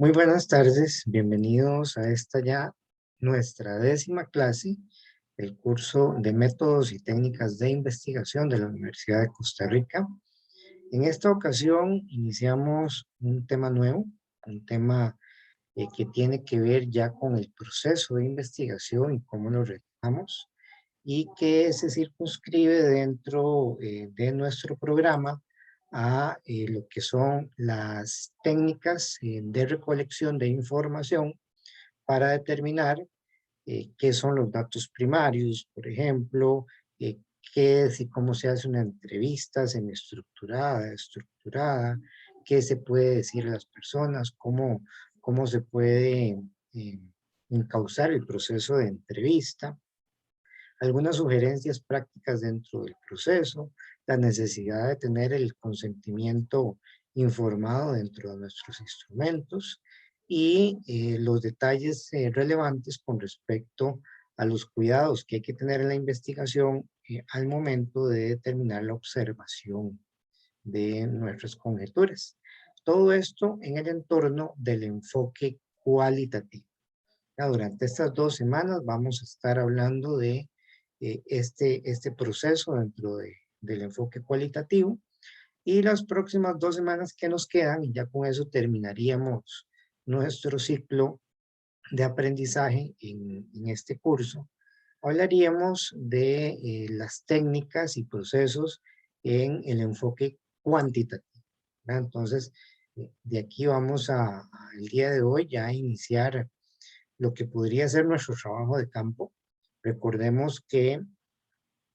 Muy buenas tardes, bienvenidos a esta ya nuestra 10ª clase, el curso de métodos y técnicas de investigación de la Universidad de Costa Rica. En esta ocasión iniciamos un tema nuevo, un tema que tiene que ver ya con el proceso de investigación y cómo lo realizamos y que se circunscribe dentro de nuestro programa a lo que son las técnicas de recolección de información para determinar qué son los datos primarios, por ejemplo, qué es y cómo se hace una entrevista semiestructurada, estructurada, qué se puede decir a las personas, cómo se puede eh, encauzar el proceso de entrevista, algunas sugerencias prácticas dentro del proceso, la necesidad de tener el consentimiento informado dentro de nuestros instrumentos y los detalles relevantes con respecto a los cuidados que hay que tener en la investigación al momento de determinar la observación de nuestras conjeturas. Todo esto en el entorno del enfoque cualitativo. Durante estas 2 semanas vamos a estar hablando de este proceso del enfoque cualitativo y las próximas 2 semanas que nos quedan, y ya con eso terminaríamos nuestro ciclo de aprendizaje en este curso, hablaríamos de las técnicas y procesos en el enfoque cuantitativo, ¿verdad? Entonces, de aquí vamos el día de hoy ya a iniciar lo que podría ser nuestro trabajo de campo. Recordemos que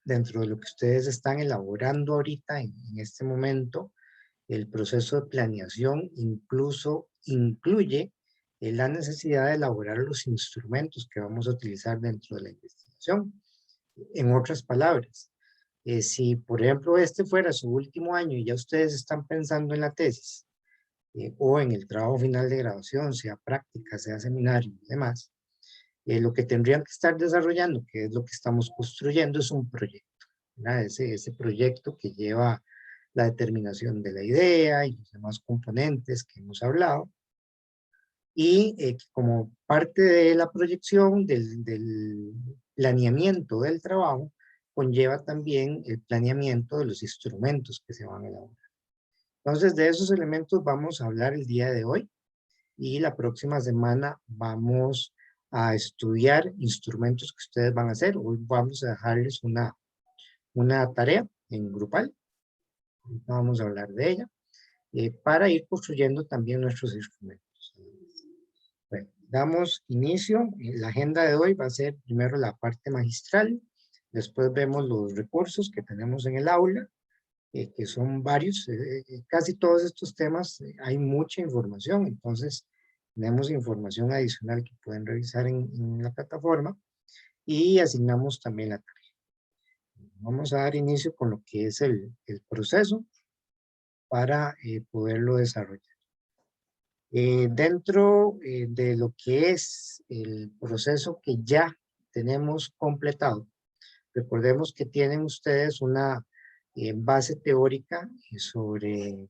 dentro de lo que ustedes están elaborando ahorita en este momento, el proceso de planeación incluso incluye la necesidad de elaborar los instrumentos que vamos a utilizar dentro de la investigación. En otras palabras, si por ejemplo este fuera su último año y ya ustedes están pensando en la tesis o en el trabajo final de graduación, sea práctica, sea seminario y demás, lo que tendrían que estar desarrollando, que es lo que estamos construyendo, es un proyecto, ¿verdad? Ese proyecto que lleva la determinación de la idea y los demás componentes que hemos hablado, y como parte de la proyección del planeamiento del trabajo, conlleva también el planeamiento de los instrumentos que se van a elaborar. Entonces, de esos elementos vamos a hablar el día de hoy y la próxima semana vamos a estudiar instrumentos que ustedes van a hacer. Hoy vamos a dejarles una tarea en grupal, ahorita vamos a hablar de ella, para ir construyendo también nuestros instrumentos. Bueno, damos inicio. La agenda de hoy va a ser primero la parte magistral, después vemos los recursos que tenemos en el aula, que son varios, casi todos estos temas, hay mucha información, entonces tenemos información adicional que pueden revisar en la plataforma y asignamos también la tarea. Vamos a dar inicio con lo que es el proceso para poderlo desarrollar. Dentro de lo que es el proceso que ya tenemos completado, recordemos que tienen ustedes una base teórica sobre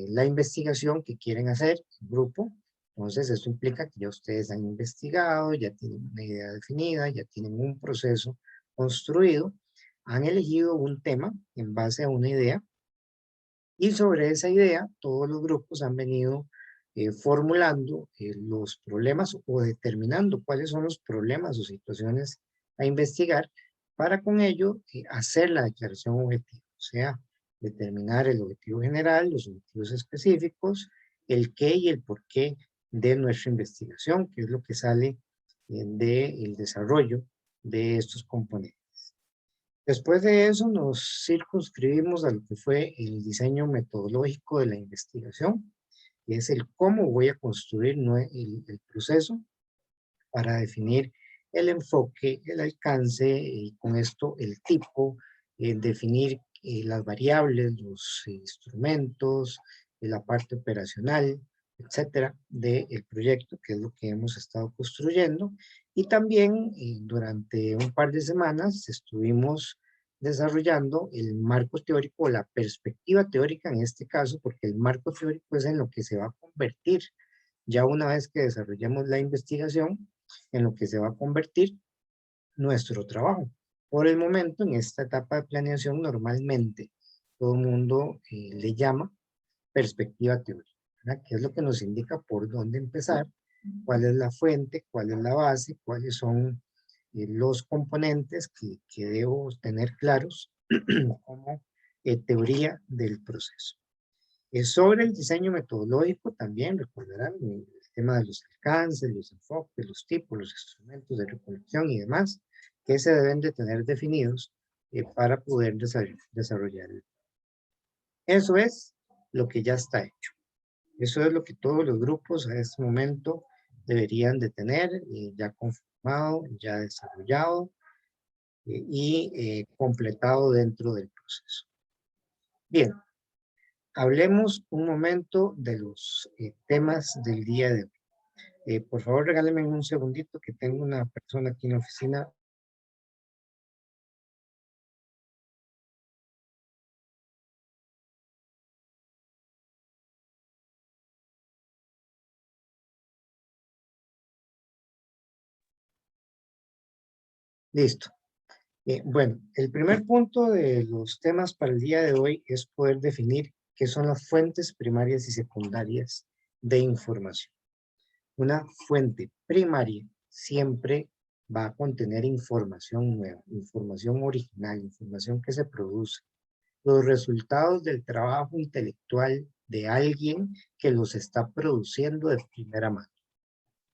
la investigación que quieren hacer en grupo. Entonces, eso implica que ya ustedes han investigado, ya tienen una idea definida, ya tienen un proceso construido, han elegido un tema en base a una idea y sobre esa idea todos los grupos han venido formulando los problemas o determinando cuáles son los problemas o situaciones a investigar para con ello hacer la declaración objetiva, o sea, determinar el objetivo general, los objetivos específicos, el qué y el por qué de nuestra investigación, que es lo que sale del desarrollo de estos componentes. Después de eso nos circunscribimos a lo que fue el diseño metodológico de la investigación, que es el cómo voy a construir el proceso para definir el enfoque, el alcance y con esto el tipo, definir las variables, los instrumentos, la parte operacional, etcétera, del proyecto, que es lo que hemos estado construyendo. Y también durante un par de semanas estuvimos desarrollando el marco teórico, la perspectiva teórica en este caso, porque el marco teórico es en lo que se va a convertir ya una vez que desarrollemos la investigación, en lo que se va a convertir nuestro trabajo. Por el momento, en esta etapa de planeación, normalmente todo el mundo le llama perspectiva teórica, ¿verdad? Que es lo que nos indica por dónde empezar, cuál es la fuente, cuál es la base, cuáles son los componentes que debo tener claros como teoría del proceso. Sobre el diseño metodológico también recordarán el tema de los alcances, los enfoques, los tipos, los instrumentos de recolección y demás que se deben de tener definidos para poder desarrollar. Eso es lo que ya está hecho. Eso es lo que todos los grupos a este momento deberían de tener ya conformado, ya desarrollado y completado dentro del proceso. Bien, hablemos un momento de los temas del día de hoy. Por favor, regálenme un segundito que tengo una persona aquí en la oficina. Listo. Bueno, el primer punto de los temas para el día de hoy es poder definir qué son las fuentes primarias y secundarias de información. Una fuente primaria siempre va a contener información nueva, información original, información que se produce, los resultados del trabajo intelectual de alguien que los está produciendo de primera mano.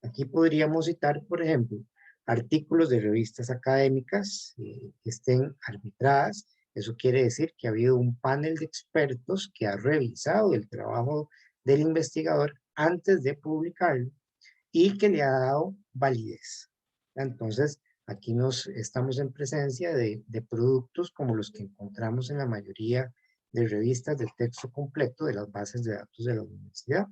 Aquí podríamos citar, por ejemplo, artículos de revistas académicas que estén arbitradas. Eso quiere decir que ha habido un panel de expertos que ha revisado el trabajo del investigador antes de publicarlo y que le ha dado validez. Entonces, aquí nos estamos en presencia de productos como los que encontramos en la mayoría de revistas de texto completo de las bases de datos de la universidad.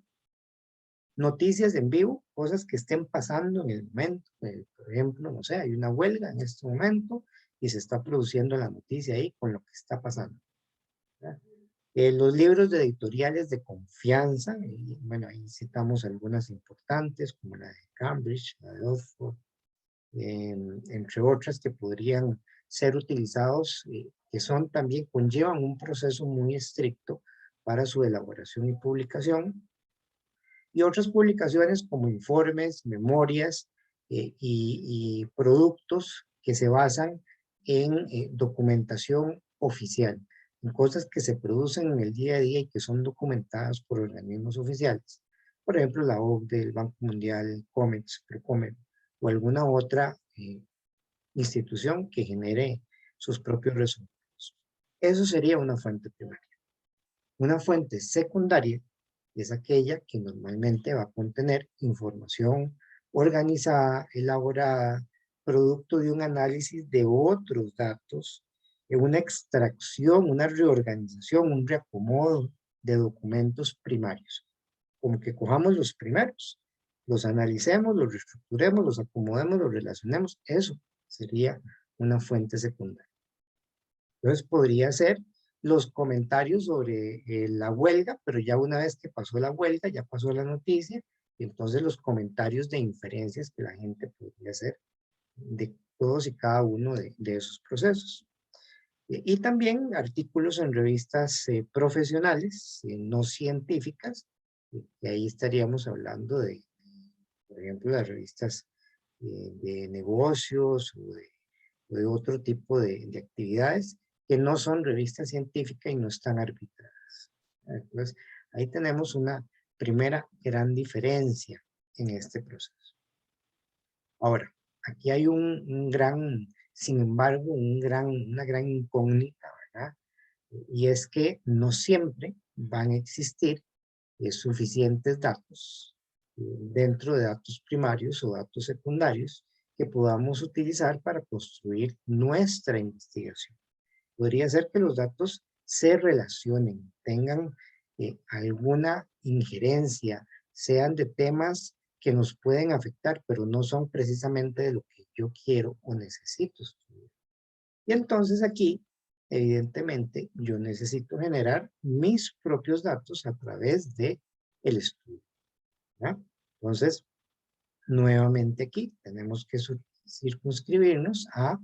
Noticias en vivo, cosas que estén pasando en el momento. Por ejemplo, no sé, hay una huelga en este momento y se está produciendo la noticia ahí con lo que está pasando. Los libros de editoriales de confianza, y, bueno, ahí citamos algunas importantes como la de Cambridge, la de Oxford, entre otras que podrían ser utilizados, que son también, conllevan un proceso muy estricto para su elaboración y publicación, y otras publicaciones como informes, memorias y productos que se basan en documentación oficial, en cosas que se producen en el día a día y que son documentadas por organismos oficiales. Por ejemplo, la OCDE, el Banco Mundial, COMEX, PROCOMEX, o alguna otra institución que genere sus propios resultados. Eso sería una fuente primaria. Una fuente secundaria es aquella que normalmente va a contener información organizada, elaborada, producto de un análisis de otros datos, una extracción, una reorganización, un reacomodo de documentos primarios. Como que cojamos los primeros, los analicemos, los reestructuremos, los acomodemos, los relacionemos. Eso sería una fuente secundaria. Entonces podría ser los comentarios sobre la huelga, pero ya una vez que pasó la huelga, ya pasó la noticia, y entonces los comentarios de inferencias que la gente podría hacer de todos y cada uno de esos procesos. Y también artículos en revistas profesionales, no científicas, y ahí estaríamos hablando de, por ejemplo, las revistas de negocios o de otro tipo de actividades que no son revistas científicas y no están arbitradas. Entonces, ahí tenemos una primera gran diferencia en este proceso. Ahora, aquí hay un gran, sin embargo, una gran incógnita, ¿verdad? Y es que no siempre van a existir suficientes datos dentro de datos primarios o datos secundarios que podamos utilizar para construir nuestra investigación. Podría ser que los datos se relacionen, tengan alguna injerencia, sean de temas que nos pueden afectar, pero no son precisamente de lo que yo quiero o necesito estudiar. Y entonces aquí, evidentemente, yo necesito generar mis propios datos a través de el estudio, ¿verdad? Entonces, nuevamente aquí tenemos que circunscribirnos a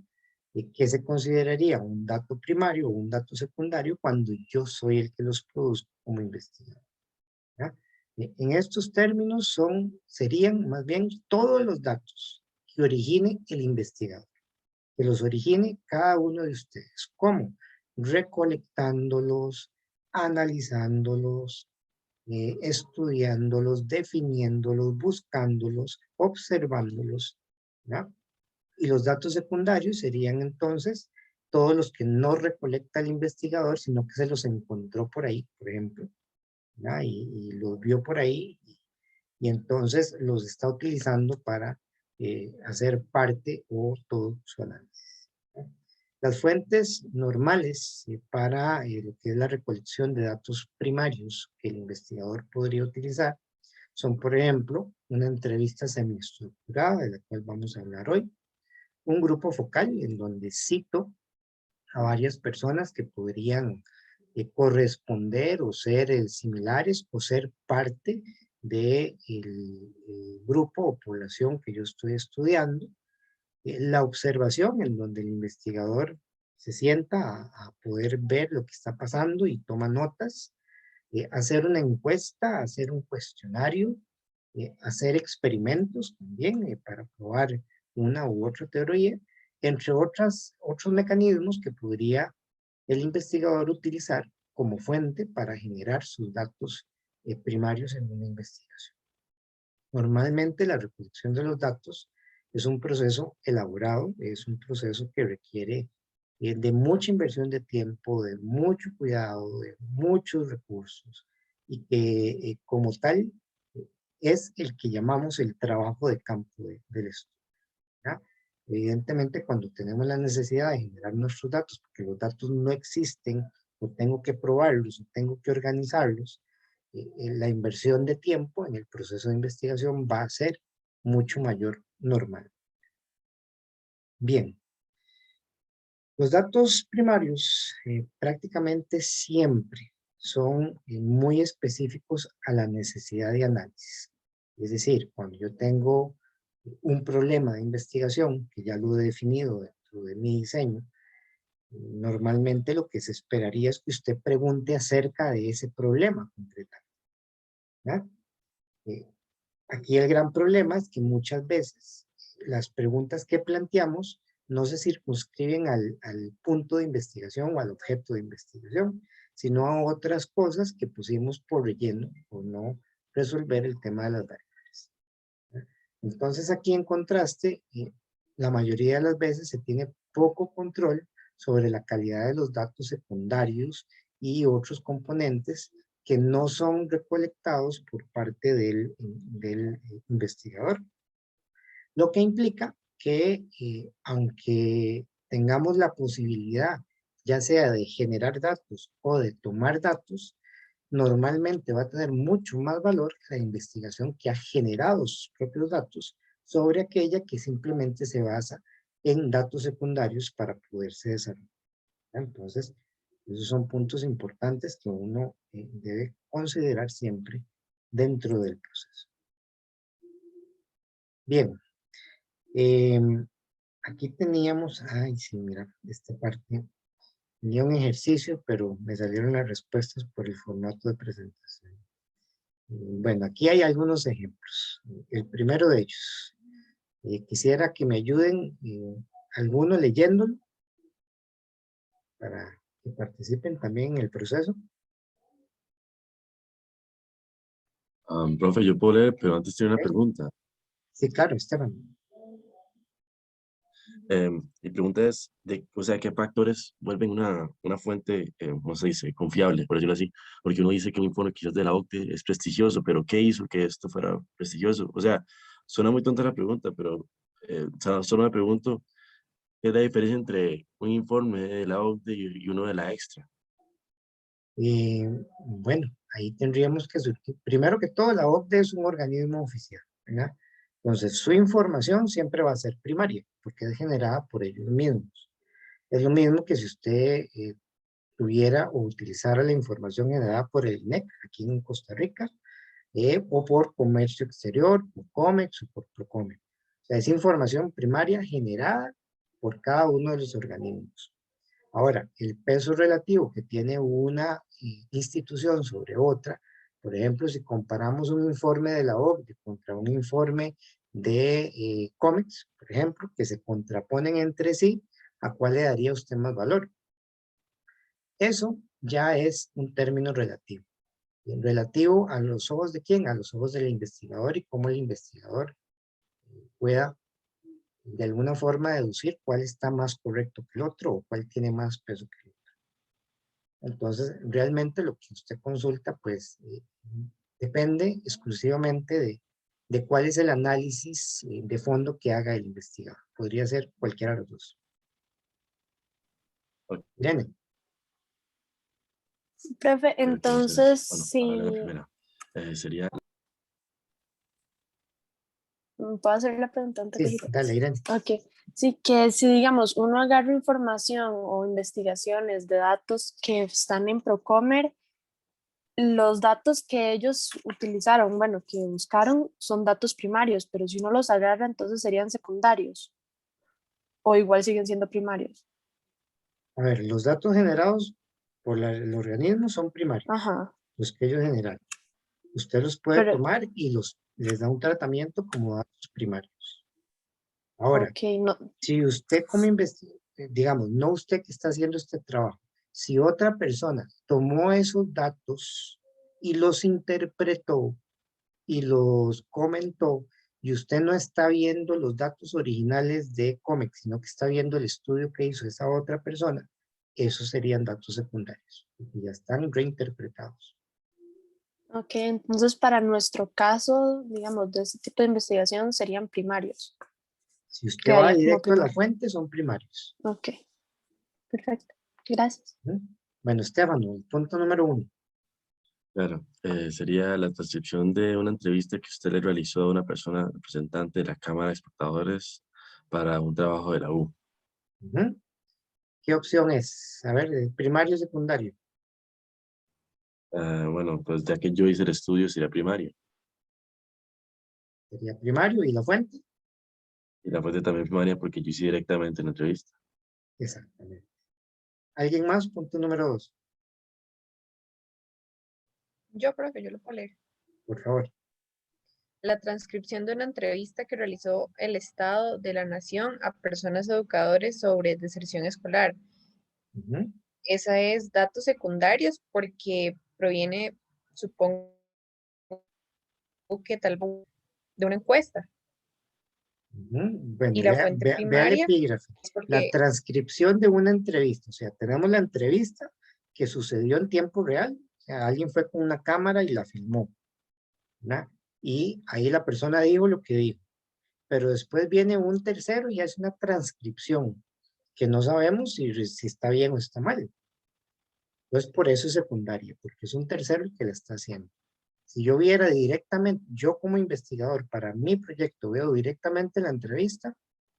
qué se consideraría un dato primario o un dato secundario cuando yo soy el que los produzco como investigador. ¿Ya? En estos términos serían más bien todos los datos que origine el investigador, que los origine cada uno de ustedes. ¿Cómo? Recolectándolos, analizándolos, estudiándolos, definiéndolos, buscándolos, observándolos, ¿ya? Y los datos secundarios serían entonces todos los que no recolecta el investigador, sino que se los encontró por ahí, por ejemplo, ¿ya? Y los vio por ahí y entonces los está utilizando para hacer parte o todo su análisis, ¿no? Las fuentes normales para lo que es la recolección de datos primarios que el investigador podría utilizar son, por ejemplo, una entrevista semiestructurada, de la cual vamos a hablar hoy, un grupo focal en donde cito a varias personas que podrían corresponder o ser similares o ser parte del grupo o población que yo estoy estudiando. La observación en donde el investigador se sienta a poder ver lo que está pasando y toma notas, hacer una encuesta, hacer un cuestionario, hacer experimentos también para probar una u otra teoría, entre otros mecanismos que podría el investigador utilizar como fuente para generar sus datos primarios en una investigación. Normalmente la recolección de los datos es un proceso elaborado, es un proceso que requiere de mucha inversión de tiempo, de mucho cuidado, de muchos recursos y que como tal es el que llamamos el trabajo de campo del estudio, ¿ya? Evidentemente, cuando tenemos la necesidad de generar nuestros datos, porque los datos no existen, o tengo que probarlos, o tengo que organizarlos, la inversión de tiempo en el proceso de investigación va a ser mucho mayor normal. Bien, los datos primarios prácticamente siempre son muy específicos a la necesidad de análisis. Es decir, cuando yo tengo un problema de investigación, que ya lo he definido dentro de mi diseño, normalmente lo que se esperaría es que usted pregunte acerca de ese problema concretamente, ¿ya? Eh, Aquí el gran problema es que muchas veces las preguntas que planteamos no se circunscriben al punto de investigación o al objeto de investigación, sino a otras cosas que pusimos por relleno o no resolver el tema de las variables. Entonces aquí en contraste, la mayoría de las veces se tiene poco control sobre la calidad de los datos secundarios y otros componentes que no son recolectados por parte del investigador. Lo que implica que aunque tengamos la posibilidad ya sea de generar datos o de tomar datos, normalmente va a tener mucho más valor que la investigación que ha generado sus propios datos sobre aquella que simplemente se basa en datos secundarios para poderse desarrollar. Entonces, esos son puntos importantes que uno debe considerar siempre dentro del proceso. Bien, aquí teníamos, ay sí, mira, esta parte, tenía un ejercicio, pero me salieron las respuestas por el formato de presentación. Bueno, aquí hay algunos ejemplos. El primero de ellos, quisiera que me ayuden algunos leyéndolo para que participen también en el proceso. Profe, yo puedo leer, pero antes tiene una ¿Ok? pregunta. Sí, claro, Esteban. Mi pregunta es, o sea, ¿qué factores vuelven una fuente, no se dice, confiable, por decirlo así? Porque uno dice que un informe quizás de la OCDE es prestigioso, pero ¿qué hizo que esto fuera prestigioso? O sea, suena muy tonta la pregunta, pero o sea, solo me pregunto, ¿qué es la diferencia entre un informe de la OCDE y uno de la Extra? Bueno, ahí tendríamos que surgir. Primero que todo, la OCDE es un organismo oficial, ¿verdad? Entonces, su información siempre va a ser primaria, porque es generada por ellos mismos. Es lo mismo que si usted tuviera o utilizara la información generada por el INEC aquí en Costa Rica, o por comercio exterior, por COMEX o por PROCOMEX. O sea, es información primaria generada por cada uno de los organismos. Ahora, el peso relativo que tiene una institución sobre otra, por ejemplo, si comparamos un informe de la OCDE contra un informe de COMEX, por ejemplo, que se contraponen entre sí, ¿a cuál le daría usted más valor? Eso ya es un término relativo. Relativo a los ojos de quién, a los ojos del investigador y cómo el investigador pueda de alguna forma deducir cuál está más correcto que el otro o cuál tiene más peso que el otro. Entonces, realmente lo que usted consulta, pues, depende exclusivamente de cuál es el análisis de fondo que haga el investigador. Podría ser cualquiera de los dos. Ok, Irene, Profe, entonces, entonces, bueno, si ahora la primera. Sería, puedo hacer la pregunta antes de sí, girar? dale, Irene. Ok, sí, que si digamos uno agarra información o investigaciones de datos que están en Procomer, los datos que ellos utilizaron, bueno, que buscaron, son datos primarios, pero si uno los agarra, entonces serían secundarios o igual siguen siendo primarios. A ver, los datos generados por el organismo son primarios, Ajá, los que ellos generan. Usted los puede pero, tomar y les da un tratamiento como datos primarios. Ahora, ok, no, si usted como investigador, digamos, no usted que está haciendo este trabajo, si otra persona tomó esos datos y los interpretó y los comentó, y usted no está viendo los datos originales de COMEX, sino que está viendo el estudio que hizo esa otra persona, esos serían datos secundarios, porque ya están reinterpretados. ok, entonces para nuestro caso, digamos, de este tipo de investigación serían primarios, Si usted va quedaría como directo a la primario. fuente, son primarios. Ok, perfecto, gracias. ¿Mm? Bueno, Estefano, el punto número 1. claro, sería la transcripción de una entrevista que usted le realizó a una persona representante de la Cámara de Exportadores para un trabajo de la U. Ujú. ¿Qué opción es? A ver, primario o secundario. Bueno, pues ya que yo hice el estudio, sería primario. Sería primario y la fuente. Y la fuente también primaria porque yo hice directamente la entrevista. Exactamente. ¿Alguien más? Punto número 2, Yo creo que yo lo puedo leer. por favor. La transcripción de una entrevista que realizó el Estado de la Nación a personas educadores sobre deserción escolar. Ujú. Esa es datos secundarios porque proviene, supongo que tal vez de una encuesta. Ujú. Bueno, Y la fuente vea el primaria epígrafe. es La porque transcripción de una entrevista. O sea, tenemos la entrevista que sucedió en tiempo real. O sea, alguien fue con una cámara y la filmó, ¿verdad? Y ahí la persona dijo lo que dijo. Pero después viene un tercero y hace una transcripción que no sabemos si está bien o está mal. Entonces, por eso es secundaria, porque es un tercero el que la está haciendo. Si yo viera directamente, yo como investigador para mi proyecto veo directamente la entrevista,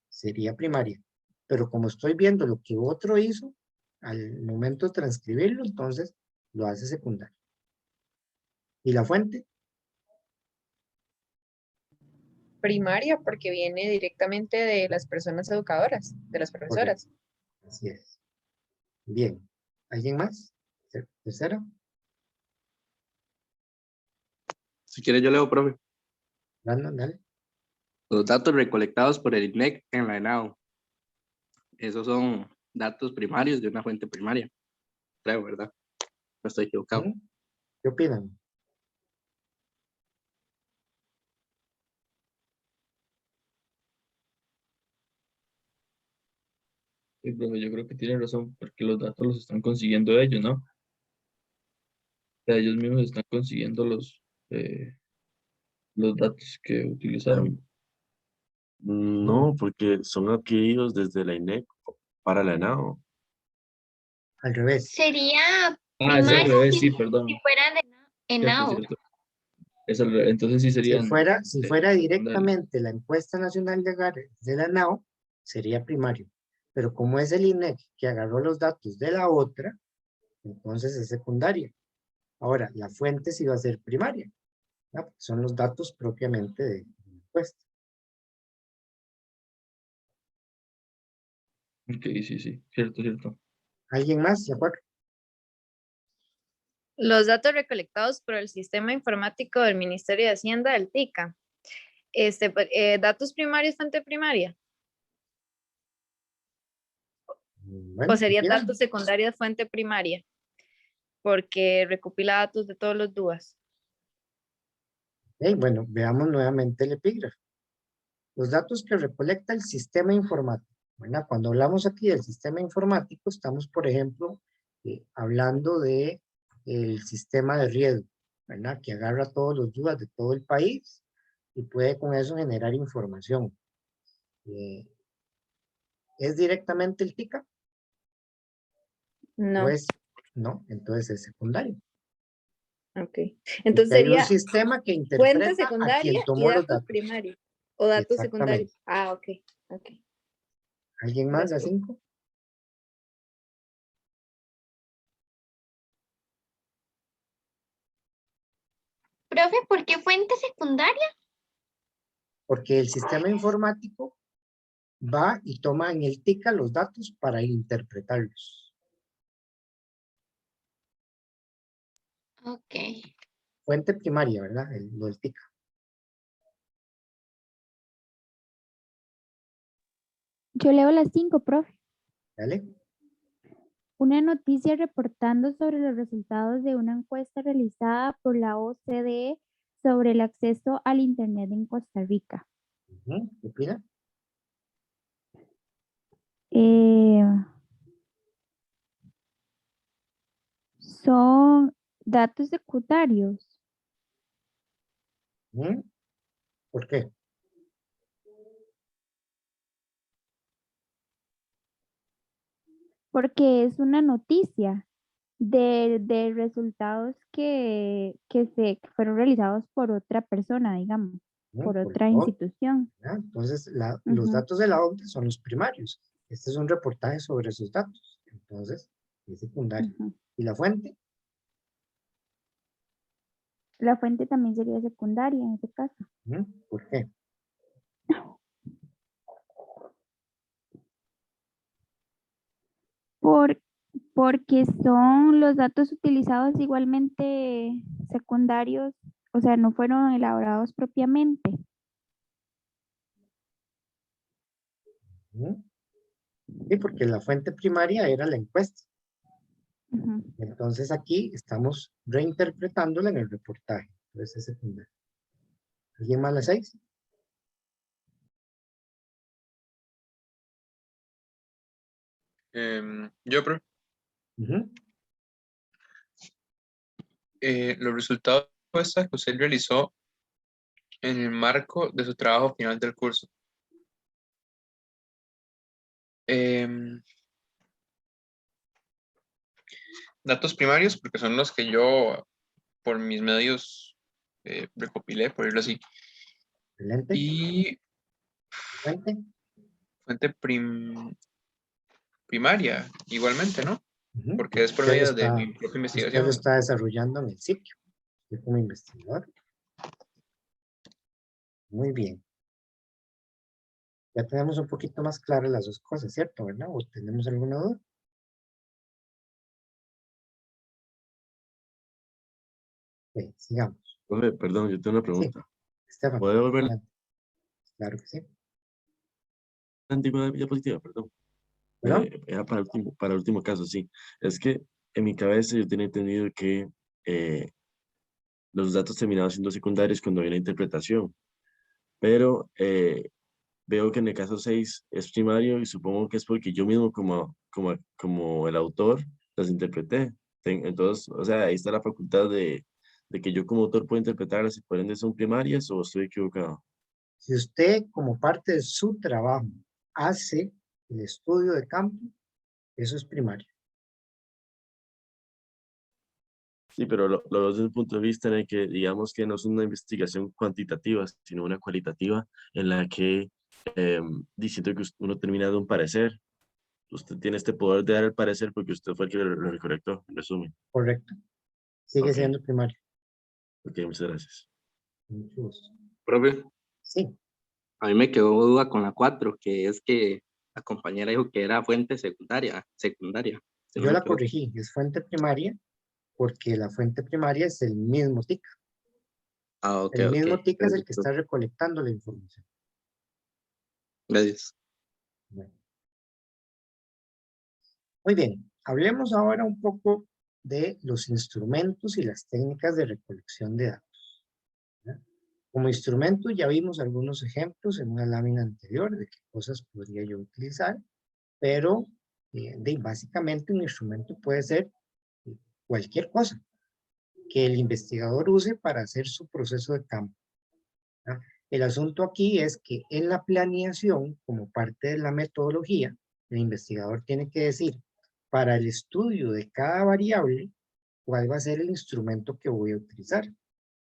sería primaria. Pero como estoy viendo lo que otro hizo, al momento de transcribirlo, entonces lo hace secundario. ¿Y la fuente? primaria porque viene directamente de las personas educadoras, de las Correcto, profesoras. así es. Bien. ¿Alguien más? ¿Tercero? Si quiere, yo leo, profe. Brandon, dale. Los datos recolectados por el INEC en la ENAO. Esos son datos primarios de una fuente primaria. Creo, ¿verdad? No estoy equivocado. ¿Mm? ¿Qué opinan? Sí, profe, yo creo que tiene razón, porque los datos los están consiguiendo ellos, ¿no? O sea, ellos mismos están consiguiendo los datos que utilizaron. No, porque son adquiridos desde la INEC para la ENAO. Al revés. Sería Ah, es al primario revés, sí, si perdón. fuera de Cierto, ENAO. cierto. Es al revés. Entonces sí serían Si fuera secundarios. directamente la encuesta nacional de la NAO, sería primario. Pero como es el INEC que agarró los datos de la otra, entonces es secundaria. Ahora, la fuente sí va a ser primaria, ¿no? Son los datos propiamente de la encuesta. Ok, sí, sí, cierto, cierto. ¿Alguien más? ¿De acuerdo? Los datos recolectados por el Sistema Informático del Ministerio de Hacienda, el TICA. Datos primarios, fuente primaria. Bueno, O serían ¿quieran? datos secundarios, fuente primaria. Porque recopila datos de todos los DUAs. Bueno, veamos nuevamente el epígrafe. Los datos que recolecta el sistema informático. ¿Verdad? Cuando hablamos aquí del sistema informático, estamos, por ejemplo, hablando de el sistema de riesgo, ¿verdad? Que agarra todos los DUAs de todo el país y puede con eso generar información. ¿Es directamente el TICA? No. Pues no, entonces es secundario. Ok. Entonces Porque hay un sería sistema que fuente interpreta a quien secundaria y tomó los datos datos. primarios. O datos secundarios. Exactamente. Ah, ok. Ok. ¿Alguien más de Gracias. 5? Profe, ¿por qué fuente secundaria? Porque el sistema informático va y toma en el TICA los datos para interpretarlos. Ok. Fuente primaria, ¿verdad? Lo del TICA. Yo leo las 5, profe. ¿Vale? Una noticia reportando sobre los resultados de una encuesta realizada por la OCDE sobre el acceso al Internet en Costa Rica. ¿Qué opina? Son datos secundarios. ¿Por qué? Porque es una noticia de resultados que fueron realizados por otra persona, digamos, por Por otra la OCDE, institución. ¿verdad? Entonces, los datos de la OCDE son los primarios. Este es un reportaje sobre esos datos. Entonces, es secundario. Ujú. ¿Y la fuente? La fuente también sería secundaria en ese caso. ¿Por qué? Porque son los datos utilizados igualmente secundarios, o sea, no fueron elaborados propiamente. Sí, porque la fuente primaria era la encuesta. Ujú. Entonces aquí estamos reinterpretándola en el reportaje. Entonces es secundario. ¿Alguien más la 6? Yo, profe. Ujú. Los resultados de la encuesta que usted realizó en el marco de su trabajo final del curso. Datos primarios, porque son los que yo, por mis medios, recopilé, por decirlo así. Excelente. Y Fuente. fuente primaria, igualmente, ¿no? Ujú. Porque es por Usted lo medio de mi está, propia usted lo investigación. está desarrollando en el sitio. Yo como investigador. Muy bien. Ya tenemos un poquito más claras las dos cosas, ¿cierto? ¿Verdad? ¿O tenemos alguna duda? Ok, sigamos. Profe, perdón, yo tengo una Sí, pregunta. Estefan. ¿Puede volver a Adelante. Claro que sí. la antigua diapositiva? Perdón. ¿Perdón? Era para el último caso, sí. Es que en mi cabeza yo tenía entendido que los datos terminaban siendo secundarios cuando había una interpretación, pero veo que en el caso 6 es primario y supongo que es porque yo mismo como el autor las interpreté. Entonces, o sea, ahí está la facultad de que yo como autor puedo interpretarlas y por ende son primarias o estoy equivocado. Si usted como parte de su trabajo hace el estudio de campo, eso es primario. Sí, pero lo veo desde un punto de vista en el que digamos que no es una investigación cuantitativa, sino una cualitativa en la que diciendo que uno termina de un parecer. Usted tiene este poder de dar el parecer porque usted fue el que lo recolectó, en resumen. Correcto. Sigue Ok, siendo primario. ok, muchas gracias. Mucho gusto. Profe, Sí, a mí me quedó duda con la 4, que es que la compañera dijo que era fuente secundaria, si no yo me la equivoco. corregí, es fuente primaria, porque la fuente primaria es el mismo TIC. Ah, ok, El ok. mismo TIC es el Gracias, que profe. está recolectando la información. Gracias. Bueno. Muy bien, hablemos ahora un poco de los instrumentos y las técnicas de recolección de datos, ¿verdad? Como instrumento ya vimos algunos ejemplos en una lámina anterior de qué cosas podría yo utilizar, pero básicamente un instrumento puede ser cualquier cosa que el investigador use para hacer su proceso de campo, ¿verdad? El asunto aquí es que en la planeación, como parte de la metodología, el investigador tiene que decir, para el estudio de cada variable, cuál va a ser el instrumento que voy a utilizar.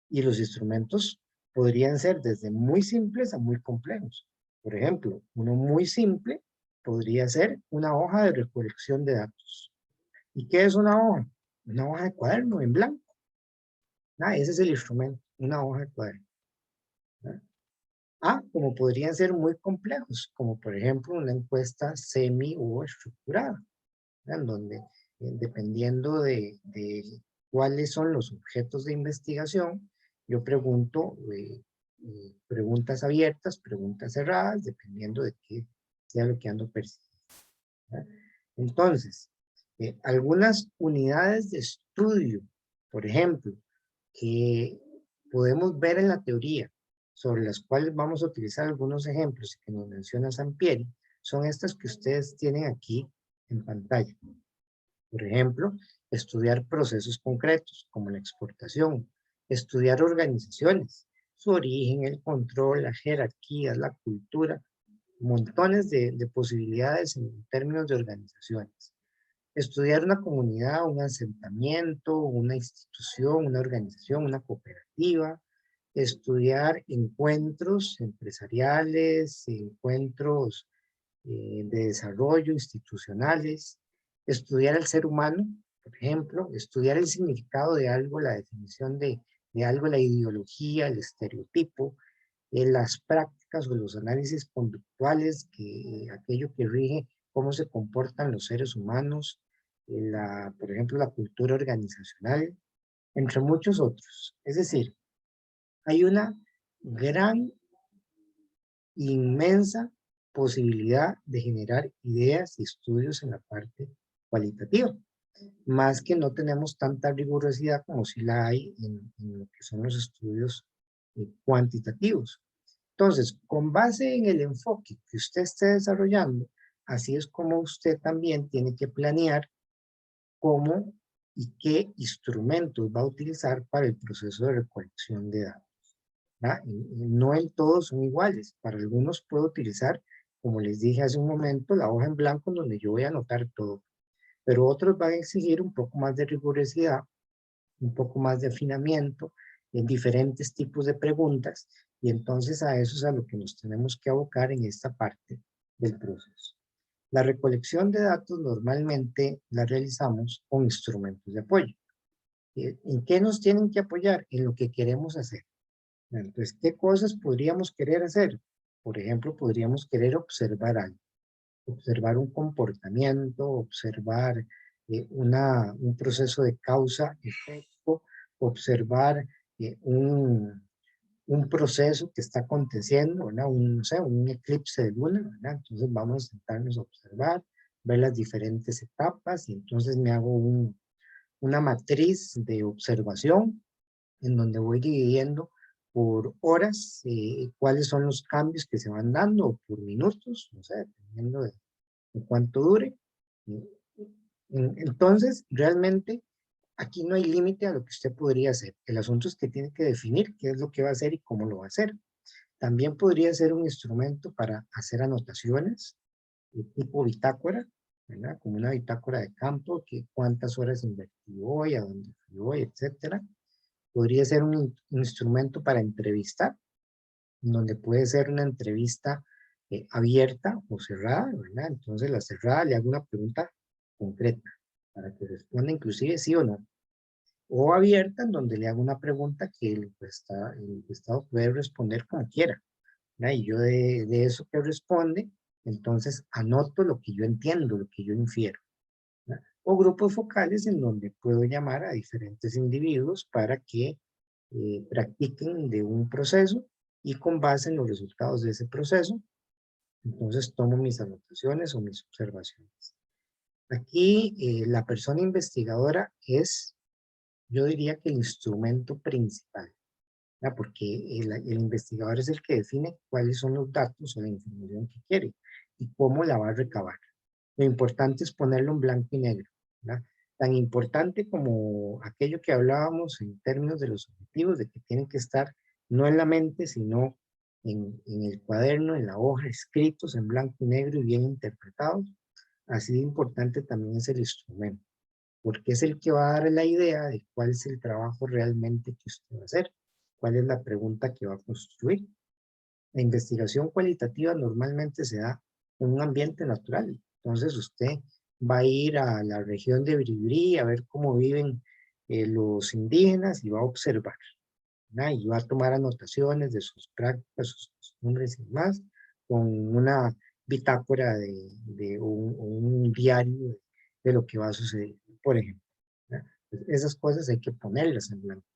Y los instrumentos podrían ser desde muy simples a muy complejos. Por ejemplo, uno muy simple podría ser una hoja de recolección de datos. ¿Y qué es una hoja? Una hoja de cuaderno en blanco. Ese es el instrumento, una hoja de cuaderno. Como podrían ser muy complejos, como por ejemplo una encuesta semi o estructurada, en donde dependiendo de cuáles son los objetos de investigación, yo pregunto preguntas abiertas, preguntas cerradas, dependiendo de qué sea lo que ando persiguiendo, ¿verdad? Entonces, algunas unidades de estudio, por ejemplo, que podemos ver en la teoría, sobre las cuales vamos a utilizar algunos ejemplos que nos menciona Sampieri, son estas que ustedes tienen aquí en pantalla. Por ejemplo, estudiar procesos concretos, como la exportación, estudiar organizaciones, su origen, el control, la jerarquía, la cultura, montones de posibilidades en términos de organizaciones. Estudiar una comunidad, un asentamiento, una institución, una organización, una cooperativa, estudiar encuentros empresariales, encuentros de desarrollo institucionales, estudiar el ser humano, por ejemplo, estudiar el significado de algo, la definición de algo, la ideología, el estereotipo, las prácticas o los análisis conductuales, aquello que rige cómo se comportan los seres humanos, por ejemplo, la cultura organizacional, entre muchos otros. Es decir, hay una gran, inmensa posibilidad de generar ideas y estudios en la parte cualitativa, más que no tenemos tanta rigurosidad como si la hay en lo que son los estudios cuantitativos. Entonces, con base en el enfoque que usted esté desarrollando, así es como usted también tiene que planear cómo y qué instrumentos va a utilizar para el proceso de recolección de datos. No en todos son iguales. Para algunos puedo utilizar, como les dije hace un momento, la hoja en blanco donde yo voy a anotar todo. Pero otros van a exigir un poco más de rigurosidad, un poco más de afinamiento en diferentes tipos de preguntas, y entonces a eso es a lo que nos tenemos que abocar en esta parte del proceso. La recolección de datos normalmente la realizamos con instrumentos de apoyo. ¿En qué nos tienen que apoyar? En lo que queremos hacer. Entonces, ¿qué cosas podríamos querer hacer? Por ejemplo, podríamos querer observar algo, observar un comportamiento, observar un proceso de causa-efecto, observar un proceso que está aconteciendo, ¿verdad? No sé, un eclipse de luna, ¿verdad? Entonces vamos a sentarnos a observar, ver las diferentes etapas y entonces me hago una matriz de observación en donde voy dividiendo por horas cuáles son los cambios que se van dando, o por minutos, no sé, dependiendo de cuánto dure. Entonces, realmente, aquí no hay límite a lo que usted podría hacer. El asunto es que tiene que definir qué es lo que va a hacer y cómo lo va a hacer. También podría ser un instrumento para hacer anotaciones, tipo bitácora, ¿verdad? Como una bitácora de campo, que cuántas horas invertí hoy, a dónde fui hoy, etcétera. Podría ser un instrumento para entrevistar, donde puede ser una entrevista abierta o cerrada, ¿verdad? Entonces la cerrada le hago una pregunta concreta para que responda inclusive sí o no. o abierta, en donde le hago una pregunta que el encuestado puede responder como quiera, ¿verdad? Y yo de eso que responde, entonces anoto lo que yo entiendo, lo que yo infiero, ¿verdad? O grupos focales en donde puedo llamar a diferentes individuos para que practiquen de un proceso y con base en los resultados de ese proceso, entonces tomo mis anotaciones o mis observaciones. Aquí la persona investigadora es, yo diría que el instrumento principal, ¿verdad? Porque el investigador es el que define cuáles son los datos o la información que quiere y cómo la va a recabar. Lo importante es ponerlo en blanco y negro, ¿verdad? Tan importante como aquello que hablábamos en términos de los objetivos, de que tienen que estar no en la mente, sino en el cuaderno, en la hoja, escritos en blanco y negro y bien interpretados. Así de importante también es el instrumento, porque es el que va a dar la idea de cuál es el trabajo realmente que usted va a hacer, cuál es la pregunta que va a construir. La investigación cualitativa normalmente se da en un ambiente natural. Entonces usted va a ir a la región de Bribri a ver cómo viven los indígenas y va a observar, ¿verdad? Y va a tomar anotaciones de sus prácticas, sus costumbres y demás, con una bitácora de un diario de lo que va a suceder, por ejemplo, ¿verdad? Esas cosas hay que ponerlas en blanco.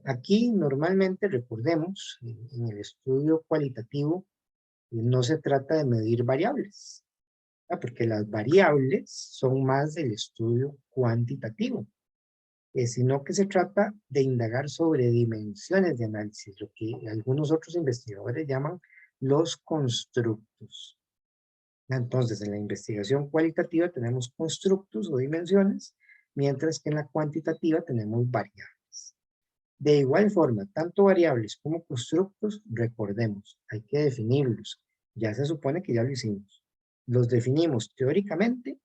Aquí normalmente recordemos, en el estudio cualitativo, no se trata de medir variables, ¿verdad? Porque las variables son más del estudio cuantitativo, sino que se trata de indagar sobre dimensiones de análisis, lo que algunos otros investigadores llaman los constructos. Entonces, en la investigación cualitativa tenemos constructos o dimensiones, mientras que en la cuantitativa tenemos variables. De igual forma, tanto variables como constructos, recordemos, hay que definirlos. Ya se supone que ya lo hicimos. Los definimos teóricamente,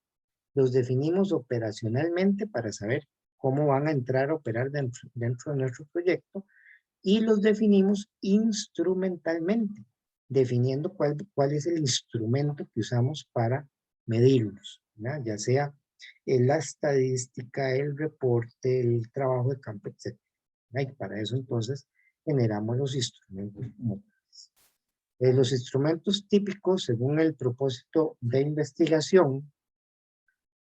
los definimos operacionalmente para saber cómo van a entrar a operar dentro de nuestro proyecto y los definimos instrumentalmente, definiendo cuál es el instrumento que usamos para medirlos, ¿verdad? Ya sea la estadística, el reporte, el trabajo de campo, etc. Y para eso entonces generamos los instrumentos como tales. Los instrumentos típicos según el propósito de investigación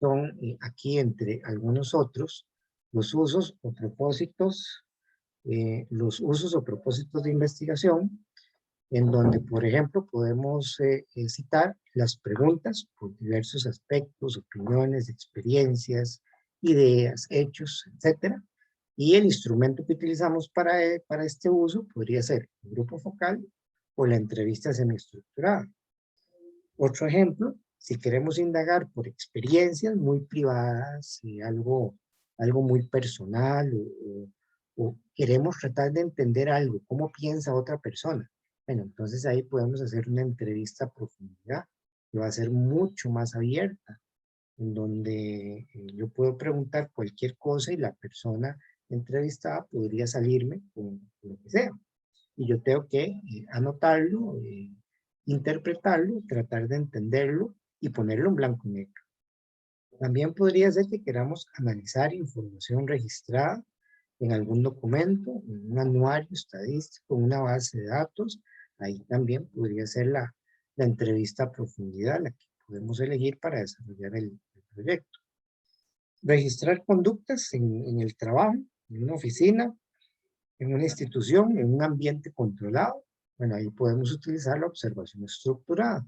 son aquí entre algunos otros los usos o propósitos de investigación, en donde, por ejemplo, podemos citar las preguntas por diversos aspectos, opiniones, experiencias, ideas, hechos, etcétera. Y el instrumento que utilizamos para este uso podría ser el grupo focal o la entrevista semiestructurada. Otro ejemplo, si queremos indagar por experiencias muy privadas, algo muy personal o queremos tratar de entender algo, cómo piensa otra persona, bueno, entonces ahí podemos hacer una entrevista a profundidad que va a ser mucho más abierta, en donde yo puedo preguntar cualquier cosa y la persona entrevistada podría salirme con lo que sea. Y yo tengo que anotarlo, interpretarlo, tratar de entenderlo y ponerlo en blanco y negro. También podría ser que queramos analizar información registrada en algún documento, en un anuario estadístico, en una base de datos. Ahí también podría ser la entrevista a profundidad, la que podemos elegir para desarrollar el proyecto. Registrar conductas en el trabajo, en una oficina, en una institución, en un ambiente controlado. Bueno, ahí podemos utilizar la observación estructurada.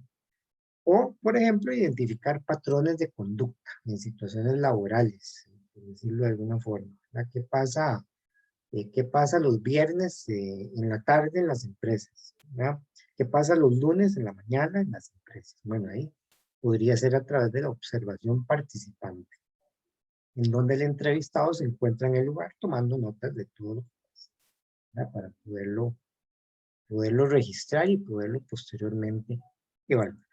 O, por ejemplo, identificar patrones de conducta en situaciones laborales, por decirlo de alguna forma. ¿Qué pasa los viernes en la tarde en las empresas? ¿Verdad? ¿Qué pasa los lunes en la mañana en las empresas? Bueno, ahí podría ser a través de la observación participante, en donde el entrevistado se encuentra en el lugar tomando notas de todo lo que pasa, ¿verdad? Para poderlo registrar y poderlo posteriormente evaluar.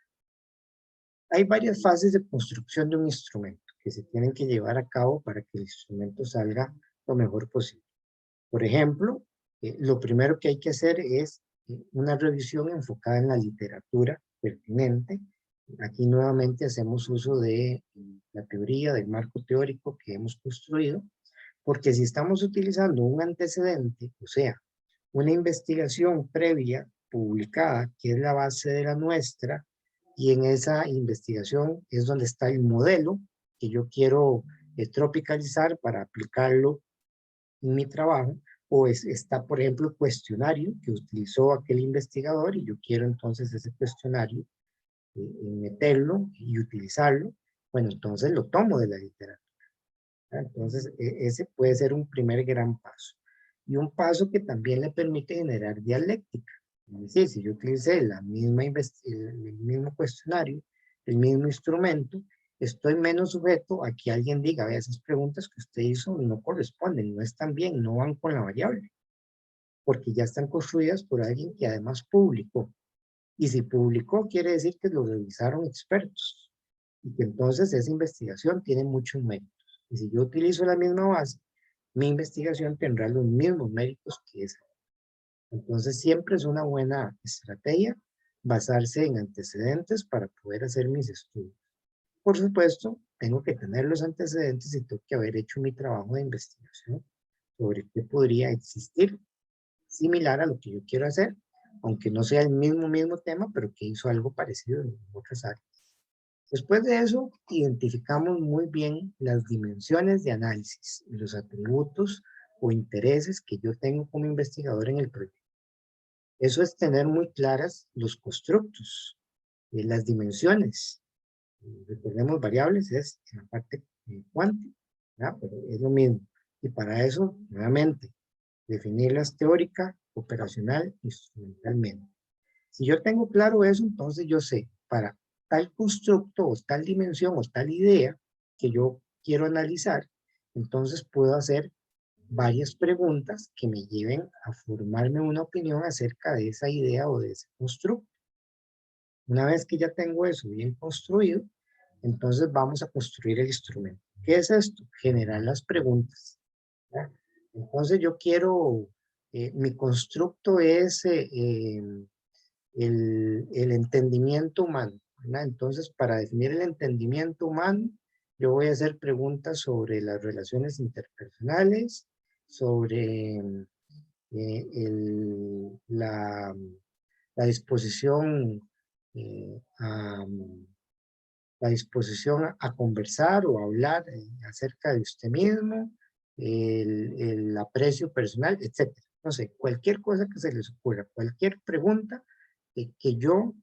Hay varias fases de construcción de un instrumento que se tienen que llevar a cabo para que el instrumento salga lo mejor posible. Por ejemplo, lo primero que hay que hacer es una revisión enfocada en la literatura pertinente. Aquí nuevamente hacemos uso de la teoría, del marco teórico que hemos construido, Porque si estamos utilizando un antecedente, o sea, una investigación previa publicada, que es la base de la nuestra, y en esa investigación es donde está el modelo que yo quiero tropicalizar para aplicarlo en mi trabajo, o está, por ejemplo, el cuestionario que utilizó aquel investigador y yo quiero entonces ese cuestionario meterlo y utilizarlo, bueno, entonces lo tomo de la literatura. Entonces, ese puede ser un primer gran paso. Y un paso que también le permite generar dialéctica. Es decir, si yo utilicé el mismo cuestionario, el mismo instrumento, estoy menos sujeto a que alguien diga, vea, esas preguntas que usted hizo no corresponden, no están bien, no van con la variable, porque ya están construidas por alguien que además publicó. Y si publicó, quiere decir que lo revisaron expertos y que entonces esa investigación tiene muchos méritos. Y si yo utilizo la misma base, mi investigación tendrá los mismos méritos que esa. Entonces siempre es una buena estrategia basarse en antecedentes para poder hacer mis estudios. Por supuesto, tengo que tener los antecedentes y tengo que haber hecho mi trabajo de investigación sobre qué podría existir similar a lo que yo quiero hacer, aunque no sea el mismo tema, pero que hizo algo parecido en otras áreas. Después de eso, identificamos muy bien las dimensiones de análisis y los atributos o intereses que yo tengo como investigador en el proyecto. Eso es tener muy claras los constructos, las dimensiones. Recordemos variables, es en la parte cuántica, pero es lo mismo. Y para eso, nuevamente, definirlas teórica, operacional, instrumentalmente. Si yo tengo claro eso, entonces yo sé, para tal constructo o tal dimensión o tal idea que yo quiero analizar, entonces puedo hacer varias preguntas que me lleven a formarme una opinión acerca de esa idea o de ese constructo. Una vez que ya tengo eso bien construido, entonces vamos a construir el instrumento. ¿Qué es esto? Generar las preguntas. ¿Ya? Entonces yo quiero, mi constructo es el entendimiento humano, ¿verdad? Entonces, para definir el entendimiento humano, yo voy a hacer preguntas sobre las relaciones interpersonales, sobre la disposición la disposición a conversar o a hablar acerca de usted mismo, el aprecio personal, etc. No sé, cualquier cosa que se les ocurra, cualquier pregunta que yo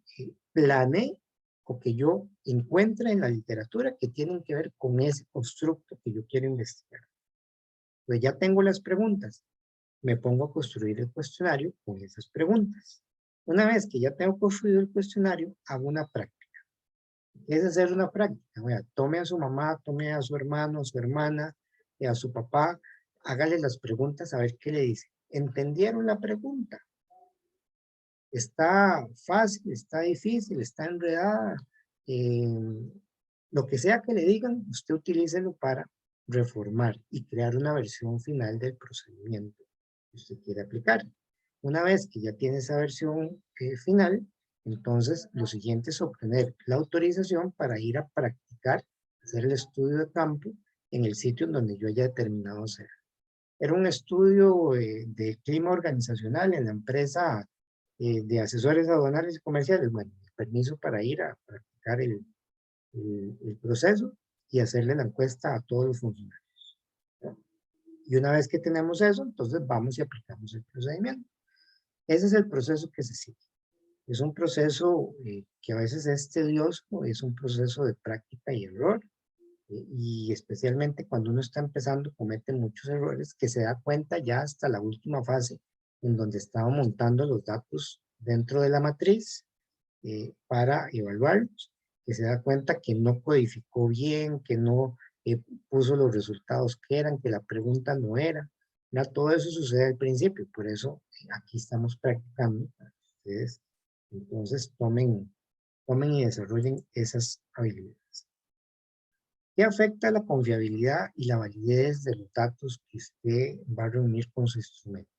planee o que yo encuentre en la literatura que tienen que ver con ese constructo que yo quiero investigar. Pues ya tengo las preguntas, me pongo a construir el cuestionario con esas preguntas. Una vez que ya tengo construido el cuestionario, hago una práctica. Es hacer una práctica. Oiga, tome a su mamá, tome a su hermano, a su hermana, a su papá, hágale las preguntas a ver qué le dice. ¿Entendieron la pregunta? ¿Está fácil? ¿Está difícil? ¿Está enredada? Lo que sea que le digan, usted utilícelo para reformar y crear una versión final del procedimiento que usted quiere aplicar. Una vez que ya tiene esa versión final, entonces lo siguiente es obtener la autorización para ir a practicar, hacer el estudio de campo en el sitio en donde yo haya determinado hacer. Era un estudio de clima organizacional en la empresa de asesores aduanales y comerciales. Bueno, permiso para ir a practicar el proceso y hacerle la encuesta a todos los funcionarios. ¿No? Y una vez que tenemos eso, entonces vamos y aplicamos el procedimiento. Ese es el proceso que se sigue. Es un proceso que a veces es tedioso, es un proceso de práctica y error, y especialmente cuando uno está empezando comete muchos errores que se da cuenta ya hasta la última fase en donde estaba montando los datos dentro de la matriz para evaluarlos, que se da cuenta que no codificó bien, que no puso los resultados que eran, que la pregunta no era. Ya todo eso sucede al principio, por eso aquí estamos practicando para que ustedes entonces tomen y desarrollen esas habilidades. ¿Qué afecta la confiabilidad y la validez de los datos que usted va a reunir con su instrumento?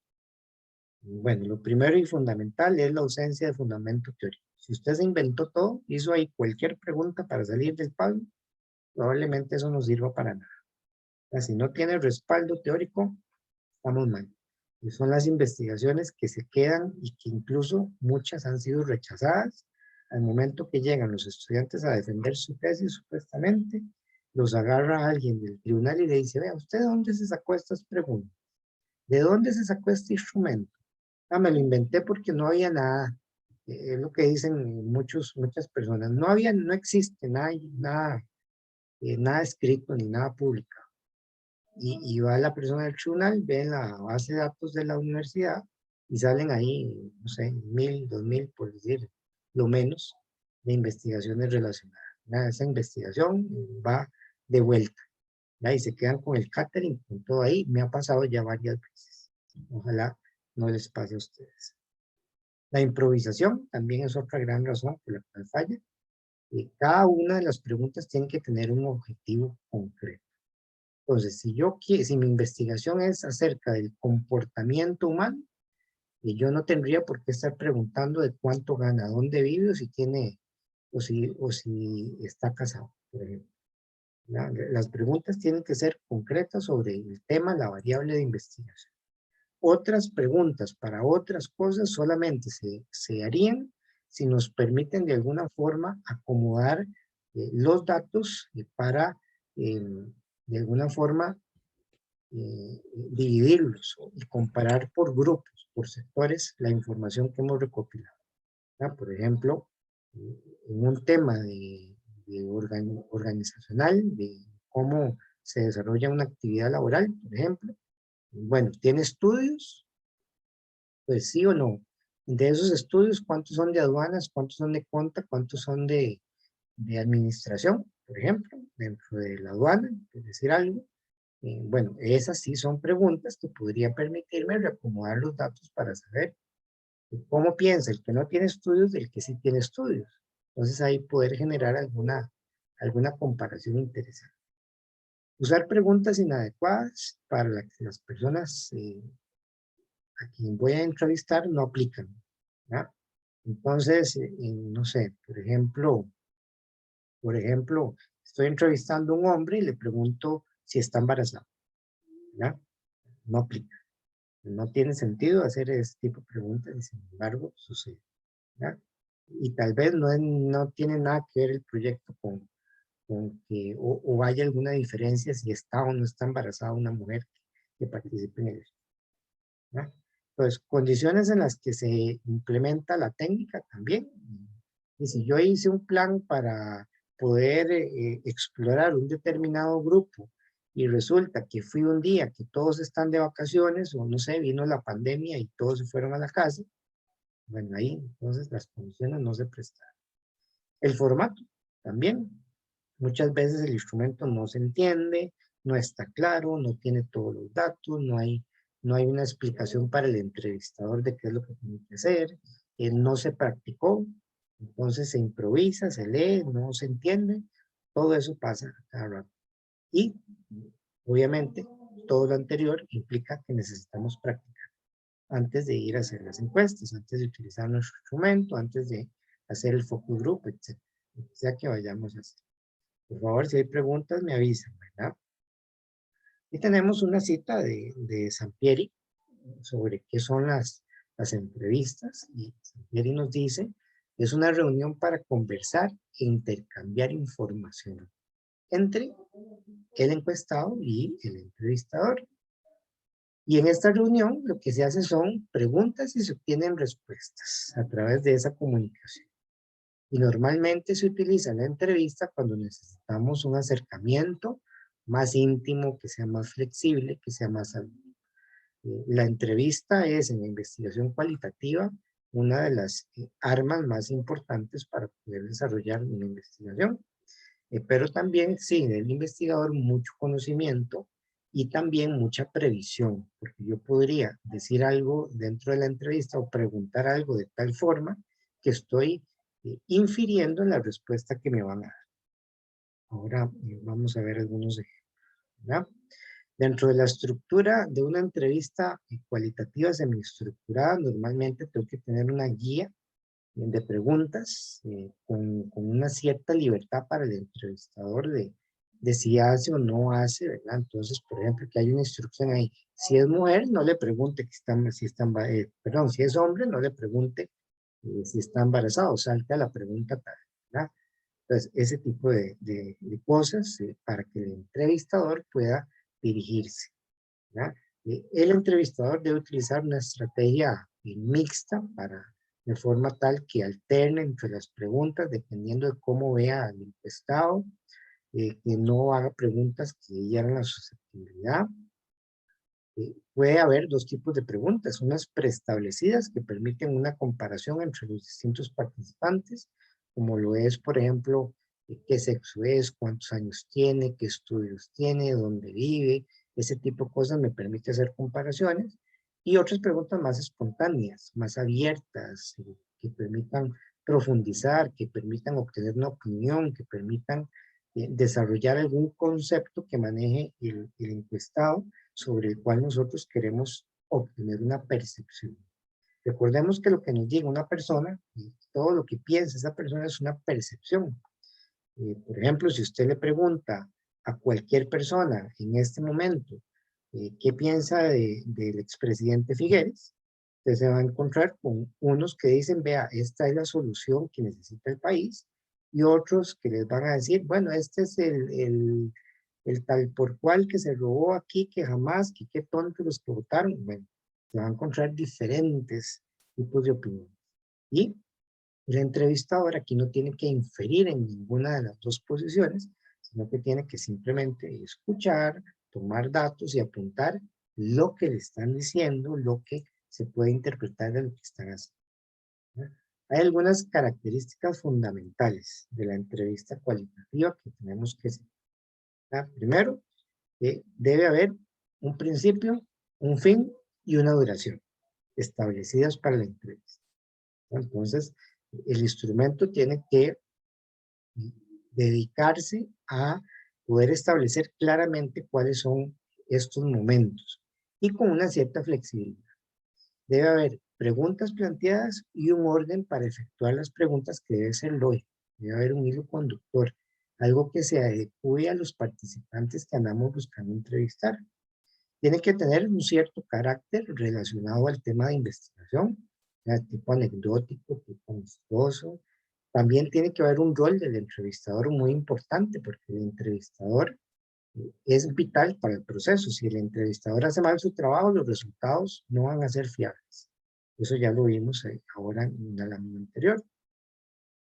Bueno, lo primero y fundamental es la ausencia de fundamento teórico. Si usted se inventó todo, hizo ahí cualquier pregunta para salir del paso, probablemente eso no sirva para nada. Si no tiene respaldo teórico, estamos mal. Y son las investigaciones que se quedan y que incluso muchas han sido rechazadas al momento que llegan los estudiantes a defender su tesis, supuestamente, los agarra alguien del tribunal y le dice, vea, ¿usted de dónde se sacó estas preguntas? ¿De dónde se sacó este instrumento? Ah, me lo inventé porque no había nada. Es lo que dicen muchas personas. No existe nada escrito ni nada publicado. Y va la persona del tribunal, ve la base de datos de la universidad y salen ahí, no sé, 1000, 2000, por decir, lo menos, de investigaciones relacionadas. Esa investigación va de vuelta, ¿ya? Y se quedan con el catering, con todo ahí. Me ha pasado ya varias veces. Ojalá no les pase a ustedes. La improvisación también es otra gran razón por la cual falla. Cada una de las preguntas tiene que tener un objetivo concreto. Entonces, si mi investigación es acerca del comportamiento humano, y yo no tendría por qué estar preguntando de cuánto gana, dónde vive, o si está casado, por ejemplo. Las preguntas tienen que ser concretas sobre el tema, la variable de investigación. Otras preguntas para otras cosas solamente se harían si nos permiten de alguna forma acomodar los datos para de alguna forma dividirlos y comparar por grupos, por sectores, la información que hemos recopilado. Por ejemplo, en un tema organizacional, de cómo se desarrolla una actividad laboral, por ejemplo, bueno, ¿tiene estudios? Pues sí o no. De esos estudios, ¿cuántos son de aduanas? ¿Cuántos son de conta? ¿Cuántos son de administración? Por ejemplo, dentro de la aduana, por decir algo. Bueno, esas sí son preguntas que podrían permitirme reacomodar los datos para saber cómo piensa el que no tiene estudios del que sí tiene estudios. Entonces ahí poder generar alguna comparación interesante. Usar preguntas inadecuadas para las personas a quien voy a entrevistar no aplican, ¿verdad? Entonces, no sé, por ejemplo, estoy entrevistando a un hombre y le pregunto si está embarazado, ¿verdad? No aplica. No tiene sentido hacer ese tipo de preguntas y sin embargo sucede, ¿verdad? Y tal vez no tiene nada que ver el proyecto con que o haya alguna diferencia si está o no está embarazada una mujer que participe en el estudio, ¿verdad? Pues condiciones en las que se implementa la técnica también. Y si yo hice un plan para poder explorar un determinado grupo y resulta que fui un día que todos están de vacaciones o no sé, vino la pandemia y todos se fueron a la casa, bueno, ahí entonces las condiciones no se prestaron. El formato también. Muchas veces el instrumento no se entiende, no está claro, no tiene todos los datos, no hay una explicación para el entrevistador de qué es lo que tiene que hacer, no se practicó, entonces se improvisa, se lee, no se entiende, todo eso pasa cada rato. Y obviamente todo lo anterior implica que necesitamos practicar antes de ir a hacer las encuestas, antes de utilizar nuestro instrumento, antes de hacer el focus group, etc. O sea que vayamos a hacer. Por favor, si hay preguntas, me avisan, ¿verdad? Y tenemos una cita de Sampieri sobre qué son las entrevistas. Y Sampieri nos dice, es una reunión para conversar e intercambiar información entre el encuestado y el entrevistador. Y en esta reunión lo que se hace son preguntas y se obtienen respuestas a través de esa comunicación. Y normalmente se utiliza la entrevista cuando necesitamos un acercamiento más íntimo, que sea más flexible, que sea más ameno. La entrevista es en la investigación cualitativa una de las armas más importantes para poder desarrollar una investigación. Pero también exige del investigador mucho conocimiento y también mucha previsión, porque yo podría decir algo dentro de la entrevista o preguntar algo de tal forma que estoy infiriendo en la respuesta que me van a dar. Ahora vamos a ver algunos ejemplos, ¿verdad? Dentro de la estructura de una entrevista cualitativa semiestructurada, normalmente tengo que tener una guía de preguntas con una cierta libertad para el entrevistador de de si hace o no hace, ¿verdad? Entonces, por ejemplo, que hay una instrucción ahí. Si es mujer, no le pregunte perdón, si es hombre, no le pregunte si está embarazado, salte a la pregunta tal, ¿verdad? Entonces, ese tipo de cosas para que el entrevistador pueda dirigirse, ¿verdad? El entrevistador debe utilizar una estrategia mixta de forma tal que alterne entre las preguntas dependiendo de cómo vea al encuestado, que no haga preguntas que hieran la susceptibilidad. Puede haber dos tipos de preguntas, unas preestablecidas que permiten una comparación entre los distintos participantes, como lo es, por ejemplo, qué sexo es, cuántos años tiene, qué estudios tiene, dónde vive, ese tipo de cosas me permite hacer comparaciones, y otras preguntas más espontáneas, más abiertas, que permitan profundizar, que permitan obtener una opinión, que permitan desarrollar algún concepto que maneje el encuestado, sobre el cual nosotros queremos obtener una percepción. Recordemos que lo que nos diga una persona, y todo lo que piensa esa persona es una percepción. Por ejemplo, si usted le pregunta a cualquier persona en este momento qué piensa del expresidente Figueres, usted se va a encontrar con unos que dicen, vea, esta es la solución que necesita el país, y otros que les van a decir, bueno, este es el tal por cual que se robó aquí, que jamás, que qué tontos los que votaron. Bueno, se van a encontrar diferentes tipos de opiniones. Y el entrevistador aquí no tiene que inferir en ninguna de las dos posiciones, sino que tiene que simplemente escuchar, tomar datos y apuntar lo que le están diciendo, lo que se puede interpretar de lo que están haciendo, ¿no? Hay algunas características fundamentales de la entrevista cualitativa que tenemos que seguir. Primero, debe haber un principio, un fin y una duración establecidas para la entrevista. Entonces, el instrumento tiene que dedicarse a poder establecer claramente cuáles son estos momentos y con una cierta flexibilidad. Debe haber preguntas planteadas y un orden para efectuar las preguntas que debe ser lógico. Debe haber un hilo conductor, algo que se adecue a los participantes que andamos buscando entrevistar. Tiene que tener un cierto carácter relacionado al tema de investigación, tipo anecdótico, tipo amistoso. También tiene que haber un rol del entrevistador muy importante, porque el entrevistador es vital para el proceso. Si el entrevistador hace mal su trabajo, los resultados no van a ser fiables. Eso ya lo vimos ahora en la lámina anterior.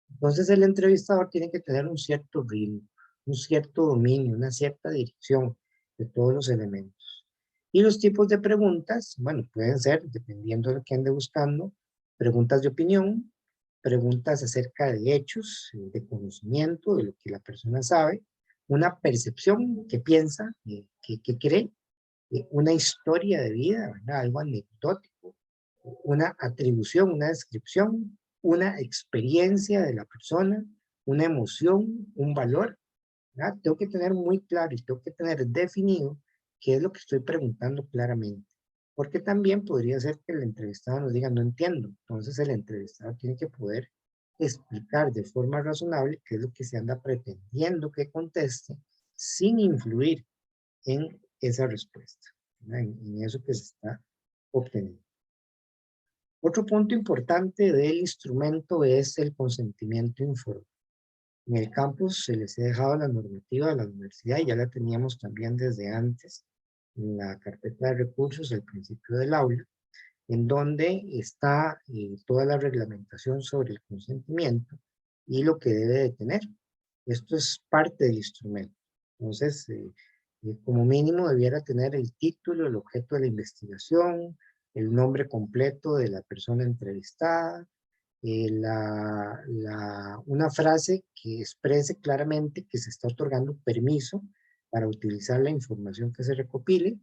Entonces el entrevistador tiene que tener un cierto ritmo, un cierto dominio, una cierta dirección de todos los elementos. Y los tipos de preguntas, bueno, pueden ser, dependiendo de lo que ande buscando, preguntas de opinión, preguntas acerca de hechos, de conocimiento, de lo que la persona sabe, una percepción que piensa, que cree, una historia de vida, ¿verdad? Algo anecdótico, una atribución, una descripción, una experiencia de la persona, una emoción, un valor, ¿verdad? Tengo que tener muy claro y tengo que tener definido qué es lo que estoy preguntando claramente. Porque también podría ser que el entrevistado nos diga, no entiendo. Entonces el entrevistado tiene que poder explicar de forma razonable qué es lo que se anda pretendiendo que conteste sin influir en esa respuesta, en eso que se está obteniendo. Otro punto importante del instrumento es el consentimiento informado. En el campus se les ha dejado la normativa de la universidad y ya la teníamos también desde antes en la carpeta de recursos al principio del aula, en donde está toda la reglamentación sobre el consentimiento y lo que debe de tener. Esto es parte del instrumento. Entonces, como mínimo debiera tener el título, el objeto de la investigación, el nombre completo de la persona entrevistada, una frase que exprese claramente que se está otorgando permiso para utilizar la información que se recopile,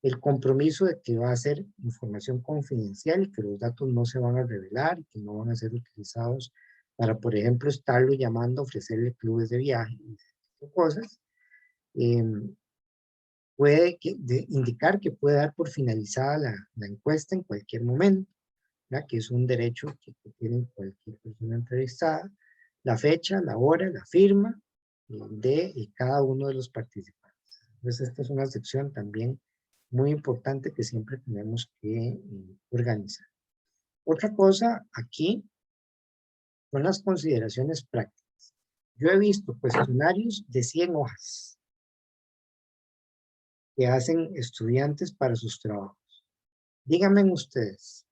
el compromiso de que va a ser información confidencial y que los datos no se van a revelar y que no van a ser utilizados para, por ejemplo, estarlo llamando, ofrecerle clubes de viaje y ese tipo de cosas. Puede indicar que puede dar por finalizada la encuesta en cualquier momento, ¿verdad? Que es un derecho que tiene cualquier persona entrevistada, la fecha, la hora, la firma, de cada uno de los participantes. Entonces, esta es una sección también muy importante que siempre tenemos que organizar. Otra cosa aquí son las consideraciones prácticas. Yo he visto cuestionarios de 100 hojas que hacen estudiantes para sus trabajos. Díganme ustedes,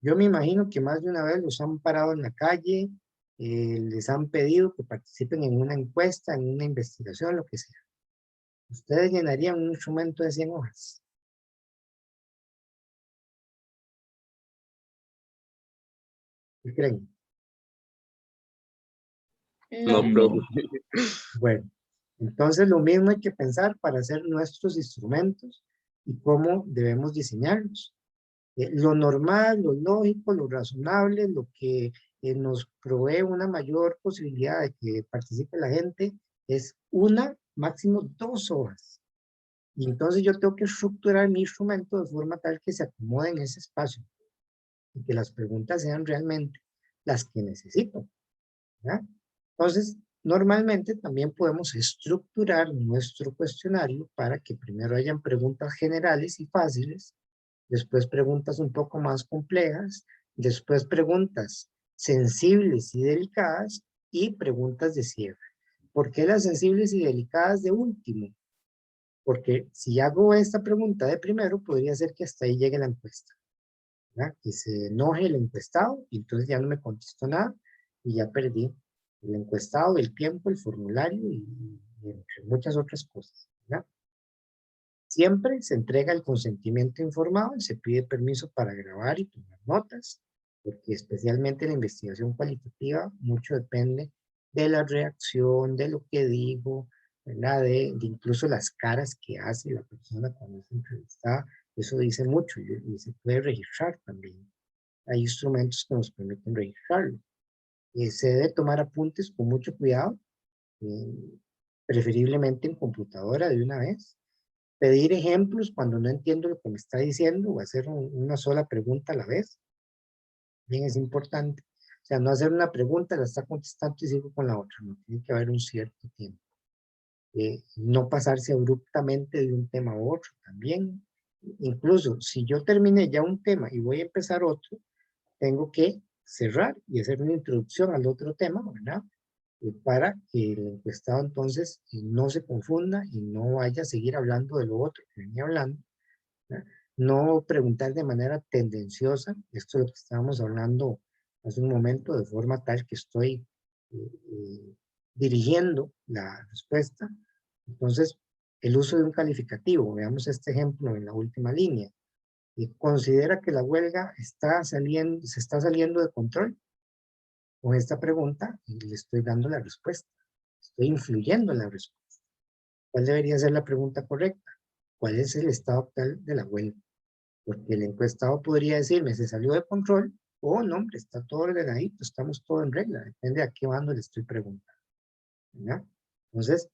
yo me imagino que más de una vez los han parado en la calle, les han pedido que participen en una encuesta, en una investigación, lo que sea. ¿Ustedes llenarían un instrumento de 100 hojas? ¿Qué creen? No, No. profe. Bueno, entonces lo mismo hay que pensar para hacer nuestros instrumentos y cómo debemos diseñarlos. Lo normal, lo lógico, lo razonable, lo que nos provee una mayor posibilidad de que participe la gente es una, máximo 2 hojas. Y entonces yo tengo que estructurar mi instrumento de forma tal que se acomode en ese espacio y que las preguntas sean realmente las que necesito, ¿verdad? Entonces, normalmente también podemos estructurar nuestro cuestionario para que primero hayan preguntas generales y fáciles, después preguntas un poco más complejas, después preguntas sensibles y delicadas y preguntas de cierre. ¿Por qué las sensibles y delicadas de último? Porque si hago esta pregunta de primero, podría ser que hasta ahí llegue la encuesta, ¿verdad? Que se enoje el encuestado y entonces ya no me contestó nada y ya perdí el encuestado, el tiempo, el formulario y entre muchas otras cosas, ¿verdad? Siempre se entrega el consentimiento informado y se pide permiso para grabar y tomar notas, porque especialmente en la investigación cualitativa mucho depende de la reacción, de lo que digo, ¿verdad? De incluso las caras que hace la persona cuando es entrevistada. Eso dice mucho y se puede registrar también. Hay instrumentos que nos permiten registrarlo. Se debe tomar apuntes con mucho cuidado, preferiblemente en computadora de una vez. Pedir ejemplos cuando no entiendo lo que me está diciendo o hacer una sola pregunta a la vez. Bien, es importante. O sea, no hacer una pregunta, la está contestando y sigo con la otra. No, tiene que haber un cierto tiempo. No pasarse abruptamente de un tema a otro también. Incluso si yo terminé ya un tema y voy a empezar otro, tengo que cerrar y hacer una introducción al otro tema, ¿verdad? Para que el encuestado entonces no se confunda y no vaya a seguir hablando de lo otro que venía hablando, ¿verdad? No preguntar de manera tendenciosa, esto es lo que estábamos hablando hace un momento, de forma tal que estoy dirigiendo la respuesta. Entonces, el uso de un calificativo, veamos este ejemplo en la última línea. ¿Considera que la huelga se está saliendo de control? Con esta pregunta le estoy dando la respuesta. Estoy influyendo en la respuesta. ¿Cuál debería ser la pregunta correcta? ¿Cuál es el estado actual de la huelga? Porque el encuestado podría decirme, se salió de control, o no, hombre, está todo ordenadito, estamos todo en regla, depende a qué bando le estoy preguntando, ¿verdad? Entonces,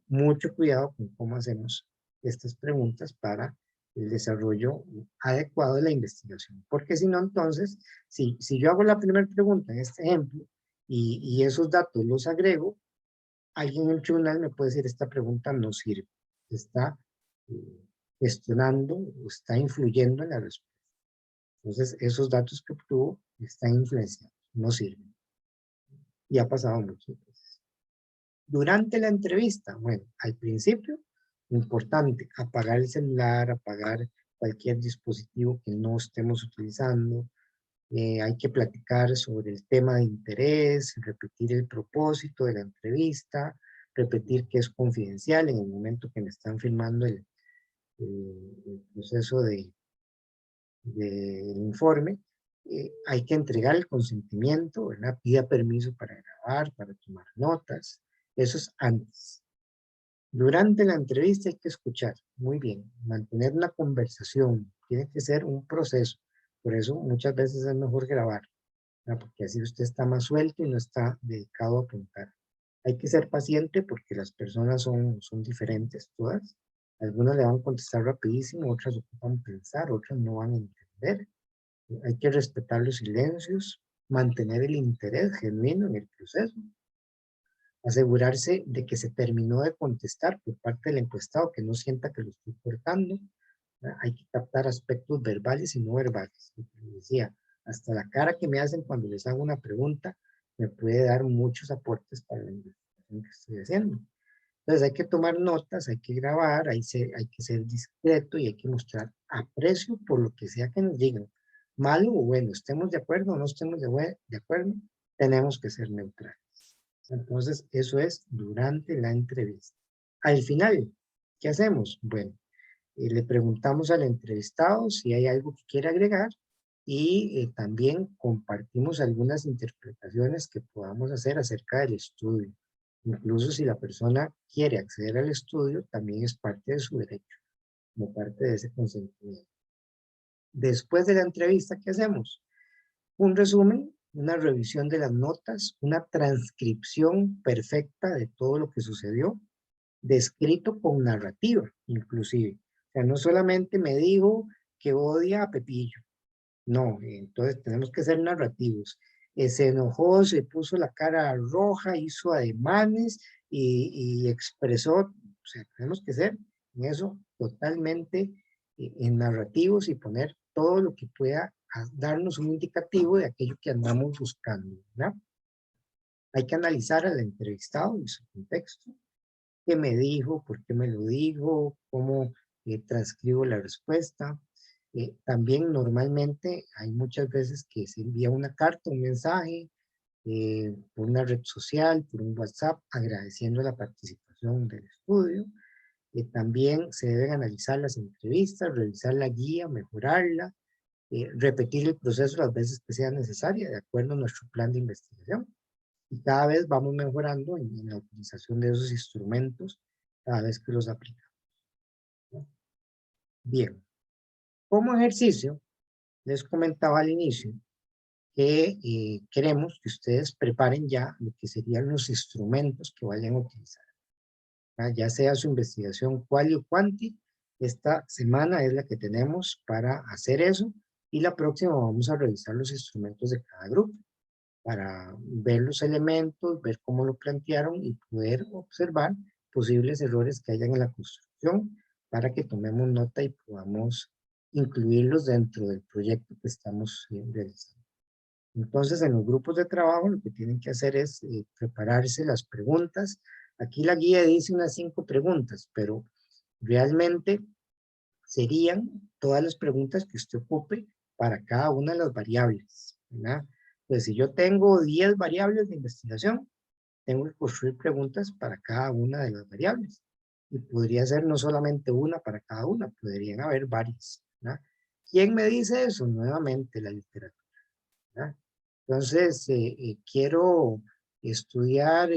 mucho cuidado con cómo hacemos estas preguntas para el desarrollo adecuado de la investigación. Porque si no, entonces, si yo hago la primera pregunta en este ejemplo y esos datos los agrego, alguien en el tribunal me puede decir, esta pregunta no sirve, está gestionando o está influyendo en la respuesta. Entonces, esos datos que obtuvo están influenciados, no sirven. Y ha pasado muchas veces. Durante la entrevista, bueno, al principio, importante, apagar el celular, apagar cualquier dispositivo que no estemos utilizando. Hay que platicar sobre el tema de interés, repetir el propósito de la entrevista, repetir que es confidencial en el momento que me están firmando el proceso del informe. Hay que entregar el consentimiento, ¿verdad? Pida permiso para grabar, para tomar notas. Eso es antes. Durante la entrevista hay que escuchar, muy bien, mantener una conversación, tiene que ser un proceso. Por eso muchas veces es mejor grabar, ¿verdad? Porque así usted está más suelto y no está dedicado a apuntar. Hay que ser paciente porque las personas son diferentes todas. Algunas le van a contestar rapidísimo, otras ocupan pensar, otras no van a entender. Hay que respetar los silencios, mantener el interés genuino en el proceso. Asegurarse de que se terminó de contestar por parte del encuestado, que no sienta que lo estoy cortando. Hay que captar aspectos verbales y no verbales. Como decía, hasta la cara que me hacen cuando les hago una pregunta me puede dar muchos aportes para la investigación que estoy haciendo. Entonces hay que tomar notas, hay que grabar, hay que ser discreto y hay que mostrar aprecio por lo que sea que nos digan. Malo o bueno, estemos de acuerdo o no estemos de acuerdo, tenemos que ser neutrales. Entonces eso es durante la entrevista. Al final, ¿qué hacemos? Bueno, le preguntamos al entrevistado si hay algo que quiera agregar y también compartimos algunas interpretaciones que podamos hacer acerca del estudio. Incluso si la persona quiere acceder al estudio, también es parte de su derecho, como parte de ese consentimiento. Después de la entrevista, ¿qué hacemos? Un resumen, una revisión de las notas, una transcripción perfecta de todo lo que sucedió, descrito con narrativa, inclusive. O sea, no solamente me dijo que odia a Pepillo. No, entonces tenemos que ser narrativos. Se enojó, se puso la cara roja, hizo ademanes y expresó. O sea, tenemos que ser en eso totalmente en narrativos y poner todo lo que pueda darnos un indicativo de aquello que andamos buscando, ¿verdad? Hay que analizar al entrevistado y su contexto. ¿Qué me dijo? ¿Por qué me lo dijo? ¿Cómo transcribo la respuesta? También normalmente hay muchas veces que se envía una carta, un mensaje, por una red social, por un WhatsApp, agradeciendo la participación del estudio. También se deben analizar las entrevistas, revisar la guía, mejorarla, repetir el proceso las veces que sea necesaria, de acuerdo a nuestro plan de investigación. Y cada vez vamos mejorando en la utilización de esos instrumentos cada vez que los aplicamos, ¿no? Bien, como ejercicio, les comentaba al inicio que queremos que ustedes preparen ya lo que serían los instrumentos que vayan a utilizar, ¿verdad? Ya sea su investigación quali o quanti, esta semana es la que tenemos para hacer eso y la próxima vamos a revisar los instrumentos de cada grupo para ver los elementos, ver cómo lo plantearon y poder observar posibles errores que hayan en la construcción para que tomemos nota y podamos incluirlos dentro del proyecto que estamos realizando. Entonces, en los grupos de trabajo lo que tienen que hacer es prepararse las preguntas. Aquí la guía dice unas 5 preguntas, pero realmente serían todas las preguntas que usted ocupe para cada una de las variables, ¿verdad? Pues si yo tengo 10 variables de investigación, tengo que construir preguntas para cada una de las variables. Y podría ser no solamente una para cada una, podrían haber varias, ¿verdad? ¿Quién me dice eso? Nuevamente la literatura, ¿verdad? Entonces, quiero estudiar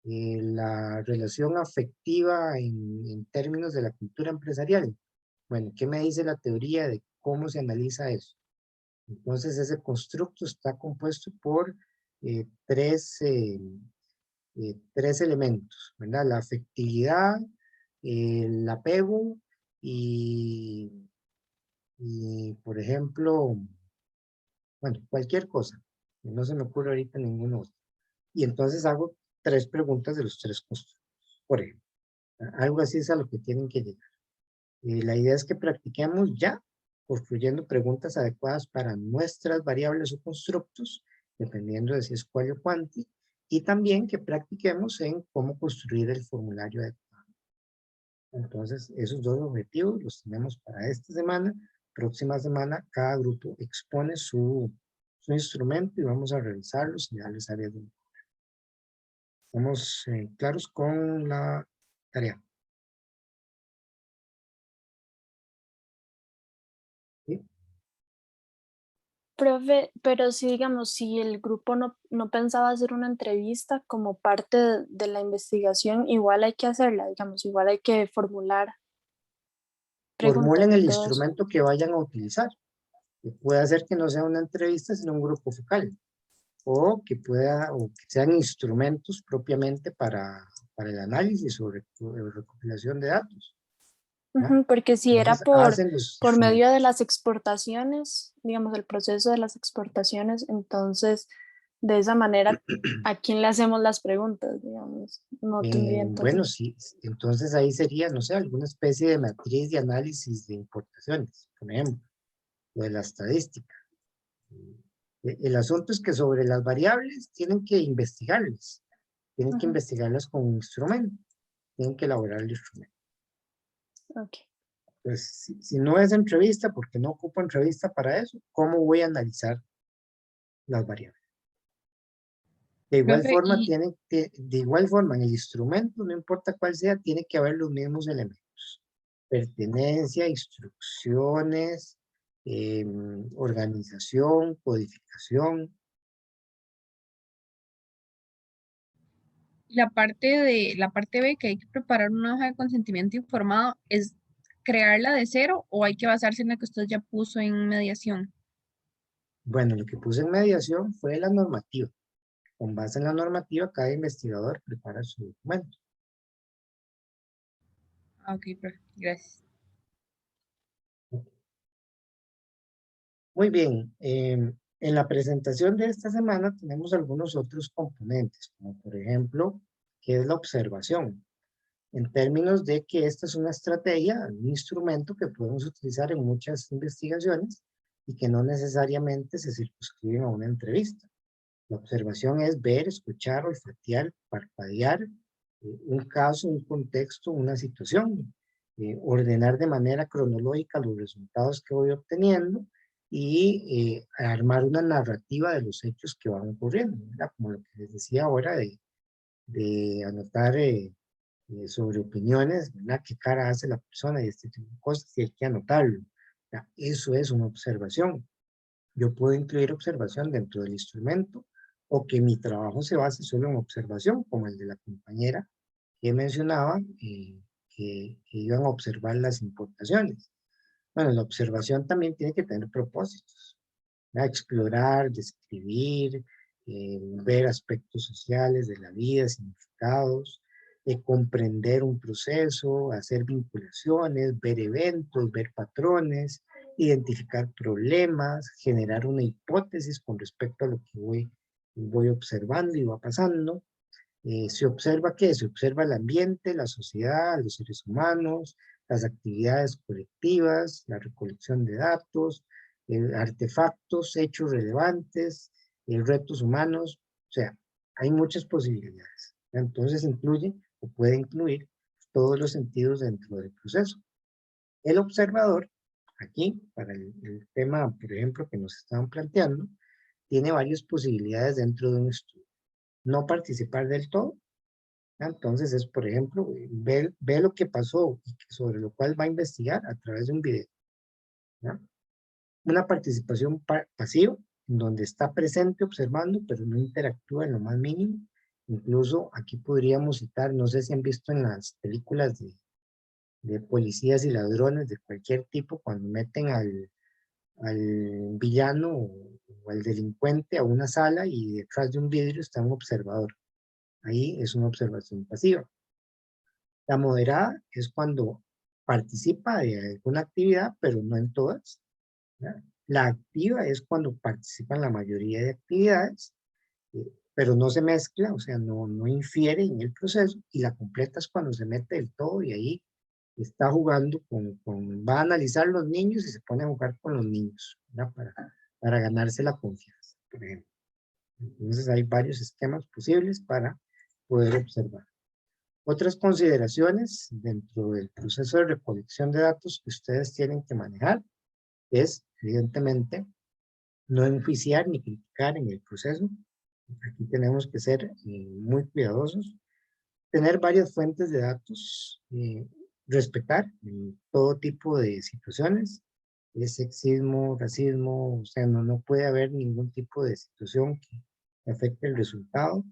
la relación afectiva en términos de la cultura empresarial. Bueno, ¿qué me dice la teoría de cómo se analiza eso? Entonces ese constructo está compuesto por tres elementos, ¿verdad? La afectividad, el apego y, por ejemplo, bueno, cualquier cosa. No se me ocurre ahorita ninguno otro. Y entonces hago 3 preguntas de los 3 constructos, por ejemplo. Algo así es a lo que tienen que llegar. La idea es que practiquemos ya construyendo preguntas adecuadas para nuestras variables o constructos, dependiendo de si es quali o quanti, y también que practiquemos en cómo construir el formulario adecuado. Entonces, esos 2 objetivos los tenemos para esta semana. Próxima semana, cada grupo expone su instrumento y vamos a revisarlos y darles áreas de mejora. ¿Estamos claros con la tarea? ¿Sí? Profe, pero si digamos, si el grupo no pensaba hacer una entrevista como parte de la investigación, igual hay que hacerla, digamos, igual hay que formular preguntas Formulen y el todo eso. instrumento que vayan a utilizar. Que puede hacer que no sea una entrevista, sino un grupo focal. O que sean instrumentos propiamente para el análisis o recopilación de datos, ¿no? Ujú, porque si era Entonces, hacen los por medio de instrumentos. las exportaciones, digamos, el proceso de las exportaciones, entonces De esa manera, ¿a quién le hacemos las preguntas? Digamos, no tendría Bueno, entonces. sí, entonces ahí sería, no sé, alguna especie de matriz de análisis de importaciones, por ejemplo, o de la estadística. El asunto es que sobre las variables tienen que investigarlas, tienen que Ujú, investigarlas con un instrumento, tienen que elaborar el instrumento. ok. Pues si no es entrevista, porque no ocupo entrevista para eso, ¿cómo voy a analizar las variables? De igual Profe, forma, y de igual forma, en el instrumento, no importa cuál sea, tiene que haber los mismos elementos. Pertenencia, instrucciones, organización, codificación. la parte B, que hay que preparar una hoja de consentimiento informado, ¿es crearla de cero o hay que basarse en la que usted ya puso en mediación? Bueno, lo que puse en mediación fue la normativa. Con base en la normativa, cada investigador prepara su documento. Ah, ok, profe, gracias. Muy bien. En la presentación de esta semana tenemos algunos otros componentes, como por ejemplo, ¿qué es la observación? En términos de que esta es una estrategia, un instrumento que podemos utilizar en muchas investigaciones y que no necesariamente se circunscriben a una entrevista. La observación es ver, escuchar, olfatear, parpadear, un caso, un contexto, una situación, ordenar de manera cronológica los resultados que voy obteniendo y armar una narrativa de los hechos que van ocurriendo, ¿verdad? Como lo que les decía ahora de anotar sobre opiniones, ¿verdad? ¿Qué cara hace la persona y este tipo de cosas? Y hay que anotarlo. ¿Verdad? Eso es una observación. Yo puedo incluir observación dentro del instrumento o que mi trabajo se base solo en observación, como el de la compañera que mencionaba, que iban a observar las importaciones. Bueno, la observación también tiene que tener propósitos, ¿verdad? Explorar, describir, ver aspectos sociales de la vida, significados, comprender un proceso, hacer vinculaciones, ver eventos, ver patrones, identificar problemas, generar una hipótesis con respecto a lo que voy observando y va pasando. Se observa ¿qué? Se observa el ambiente, la sociedad, los seres humanos, las actividades colectivas, la recolección de datos, artefactos, hechos relevantes, retos humanos, o sea, hay muchas posibilidades. Entonces incluye o puede incluir todos los sentidos dentro del proceso. El observador, aquí, para el tema, por ejemplo, que nos estaban planteando, tiene varias posibilidades dentro de un estudio. No participar del todo. Entonces es, por ejemplo, ve lo que pasó y sobre lo cual va a investigar a través de un video. ¿Ya? Una participación pasiva, en donde está presente observando, pero no interactúa en lo más mínimo. Incluso aquí podríamos citar, no sé si han visto en las películas de policías y ladrones de cualquier tipo, cuando meten al villano o al delincuente a una sala y detrás de un vidrio está un observador. Ahí es una observación pasiva. La moderada es cuando participa de alguna actividad, pero no en todas, ¿verdad? La activa es cuando participa en la mayoría de actividades, pero no se mezcla, o sea, no infiere en el proceso. Y la completa es cuando se mete del todo y ahí está jugando va a analizar los niños y se pone a jugar con los niños, ¿verdad? Para ganarse la confianza, por ejemplo. Entonces hay varios esquemas posibles para poder observar. Otras consideraciones dentro del proceso de recolección de datos que ustedes tienen que manejar es, evidentemente, no enjuiciar ni criticar en el proceso. Aquí tenemos que ser muy cuidadosos. Tener varias fuentes de datos, respetar todo tipo de situaciones, sexismo, racismo, o sea, no puede haber ningún tipo de situación que afecte el resultado.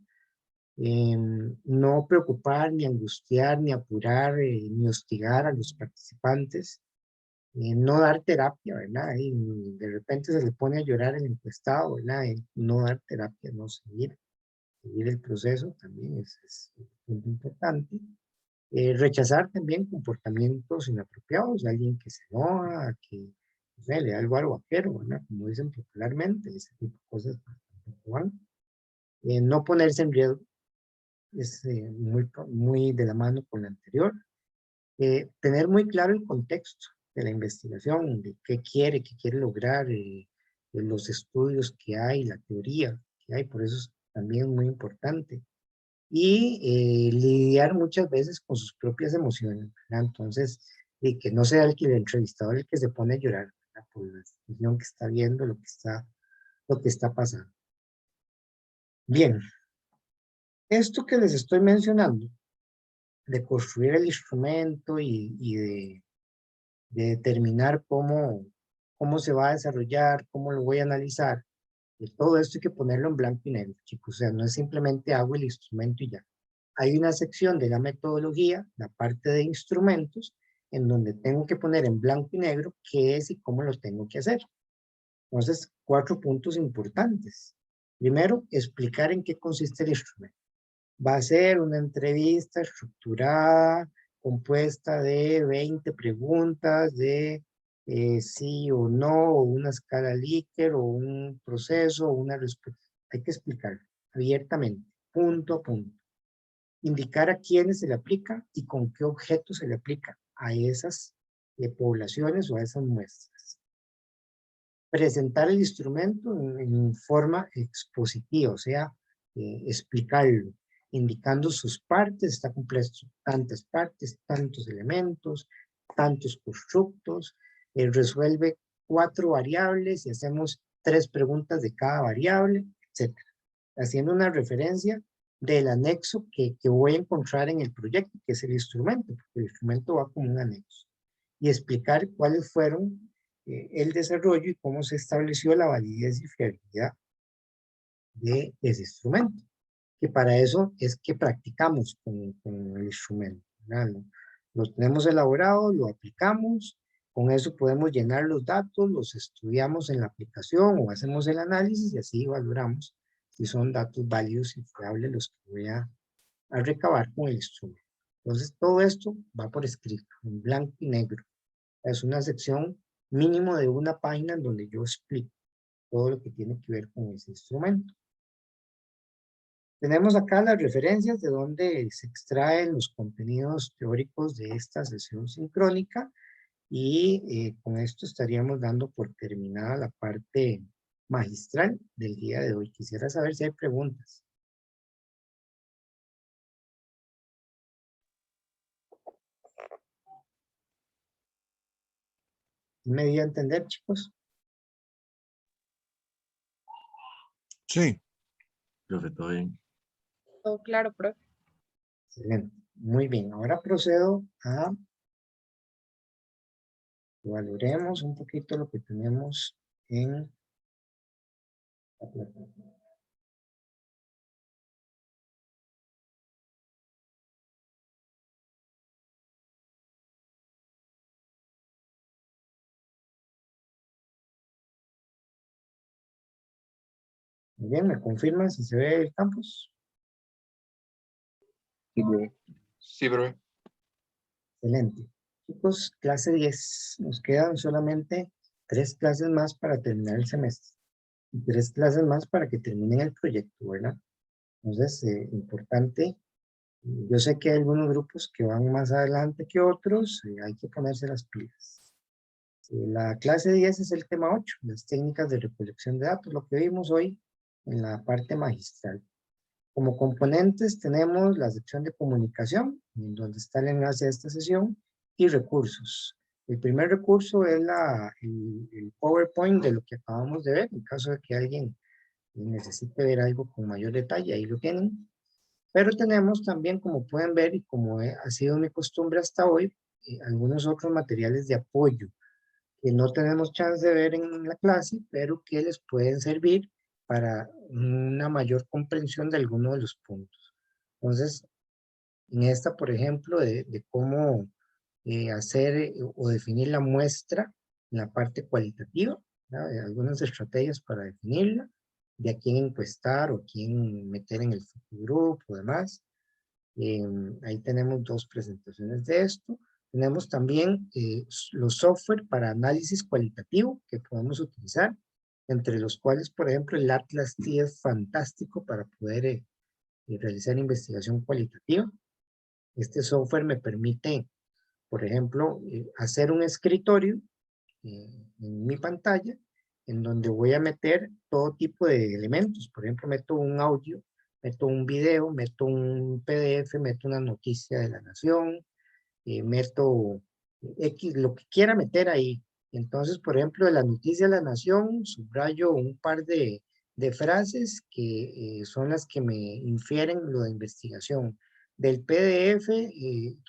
No preocupar, ni angustiar, ni apurar, ni hostigar a los participantes, no dar terapia, ¿verdad? Y de repente se le pone a llorar el encuestado, ¿verdad? No dar terapia, no seguir el proceso también es muy importante. Rechazar también comportamientos inapropiados, alguien que se enoja, que no sé, le da algo al vaquero, ¿verdad? Como dicen popularmente, ese tipo de cosas tampoco van. No ponerse en riesgo, es muy de la mano con la anterior. Tener muy claro el contexto de la investigación, de qué quiere lograr, de los estudios que hay, la teoría que hay, por eso es también muy importante. Y lidiar muchas veces con sus propias emociones, ¿verdad? Entonces, que no sea el entrevistador el que se pone a llorar, ¿verdad? Por la situación que está viendo, lo que está pasando. Bien, esto que les estoy mencionando, de construir el instrumento y de determinar cómo se va a desarrollar, cómo lo voy a analizar, todo esto hay que ponerlo en blanco y negro, chicos. O sea, no es simplemente hago el instrumento y ya. Hay una sección de la metodología, la parte de instrumentos, en donde tengo que poner en blanco y negro qué es y cómo lo tengo que hacer. Entonces, 4 puntos importantes. Primero, explicar en qué consiste el instrumento. Va a ser una entrevista estructurada, compuesta de 20 preguntas de sí o no, o una escala Likert, o un proceso, o una respuesta. Hay que explicarlo abiertamente, punto a punto. Indicar a quiénes se le aplica y con qué objeto se le aplica a esas poblaciones o a esas muestras. Presentar el instrumento en forma expositiva, o sea, explicarlo, indicando sus partes, está compuesto tantas partes, tantos elementos, tantos constructos, resuelve 4 variables y hacemos 3 preguntas de cada variable, etc. Haciendo una referencia del anexo que voy a encontrar en el proyecto, que es el instrumento, porque el instrumento va como un anexo. Y explicar cuáles fueron el desarrollo y cómo se estableció la validez y fiabilidad de ese instrumento. Que para eso es que practicamos con el instrumento, ¿verdad? Lo tenemos elaborado, lo aplicamos, con eso podemos llenar los datos, los estudiamos en la aplicación o hacemos el análisis y así valoramos si son datos válidos y fiables los que voy a recabar con el instrumento. Entonces todo esto va por escrito, en blanco y negro. Es una sección mínimo de 1 página en donde yo explico todo lo que tiene que ver con ese instrumento. Tenemos acá las referencias de donde se extraen los contenidos teóricos de esta sesión sincrónica y con esto estaríamos dando por terminada la parte magistral del día de hoy. Quisiera saber si hay preguntas. ¿Me dio a entender, chicos? Sí. Profe, todo bien. Todo claro, profe. Excelente. Muy bien. Ahora procedo a valoremos un poquito lo que tenemos en la plataforma. Muy bien, ¿me confirman si se ve el campus? Sí, profe. Sí, profe. Excelente. Chicos, clase 10. Nos quedan solamente 3 clases más para terminar el semestre. Y 3 clases más para que terminen el proyecto, ¿verdad? Entonces, importante. Yo sé que hay algunos grupos que van más adelante que otros. Hay que ponerse las pilas. La clase 10 es el tema 8, las técnicas de recolección de datos, lo que vimos hoy en la parte magistral. Como componentes tenemos la sección de comunicación, en donde está el enlace a esta sesión, y recursos. El primer recurso es el PowerPoint de lo que acabamos de ver, en caso de que alguien necesite ver algo con mayor detalle, ahí lo tienen. Pero tenemos también, como pueden ver, y como ha sido mi costumbre hasta hoy, algunos otros materiales de apoyo, que no tenemos chance de ver en la clase, pero que les pueden servir para una mayor comprensión de algunos de los puntos. Entonces, en esta, por ejemplo, de cómo hacer o definir la muestra en la parte cualitativa, algunas estrategias para definirla, de a quién encuestar o quién meter en el focus group o demás. Ahí tenemos 2 presentaciones de esto. Tenemos también los software para análisis cualitativo que podemos utilizar. entre los cuales, por ejemplo, el Atlas T es fantástico para poder realizar investigación cualitativa. Este software me permite, por ejemplo, hacer un escritorio en mi pantalla en donde voy a meter todo tipo de elementos. Por ejemplo, meto un audio, meto un video, meto un PDF, meto una noticia de la nación, meto X, lo que quiera meter ahí. Entonces, por ejemplo, de la noticia de la nación, subrayo un par de frases que son las que me infieren lo de investigación. Del PDF,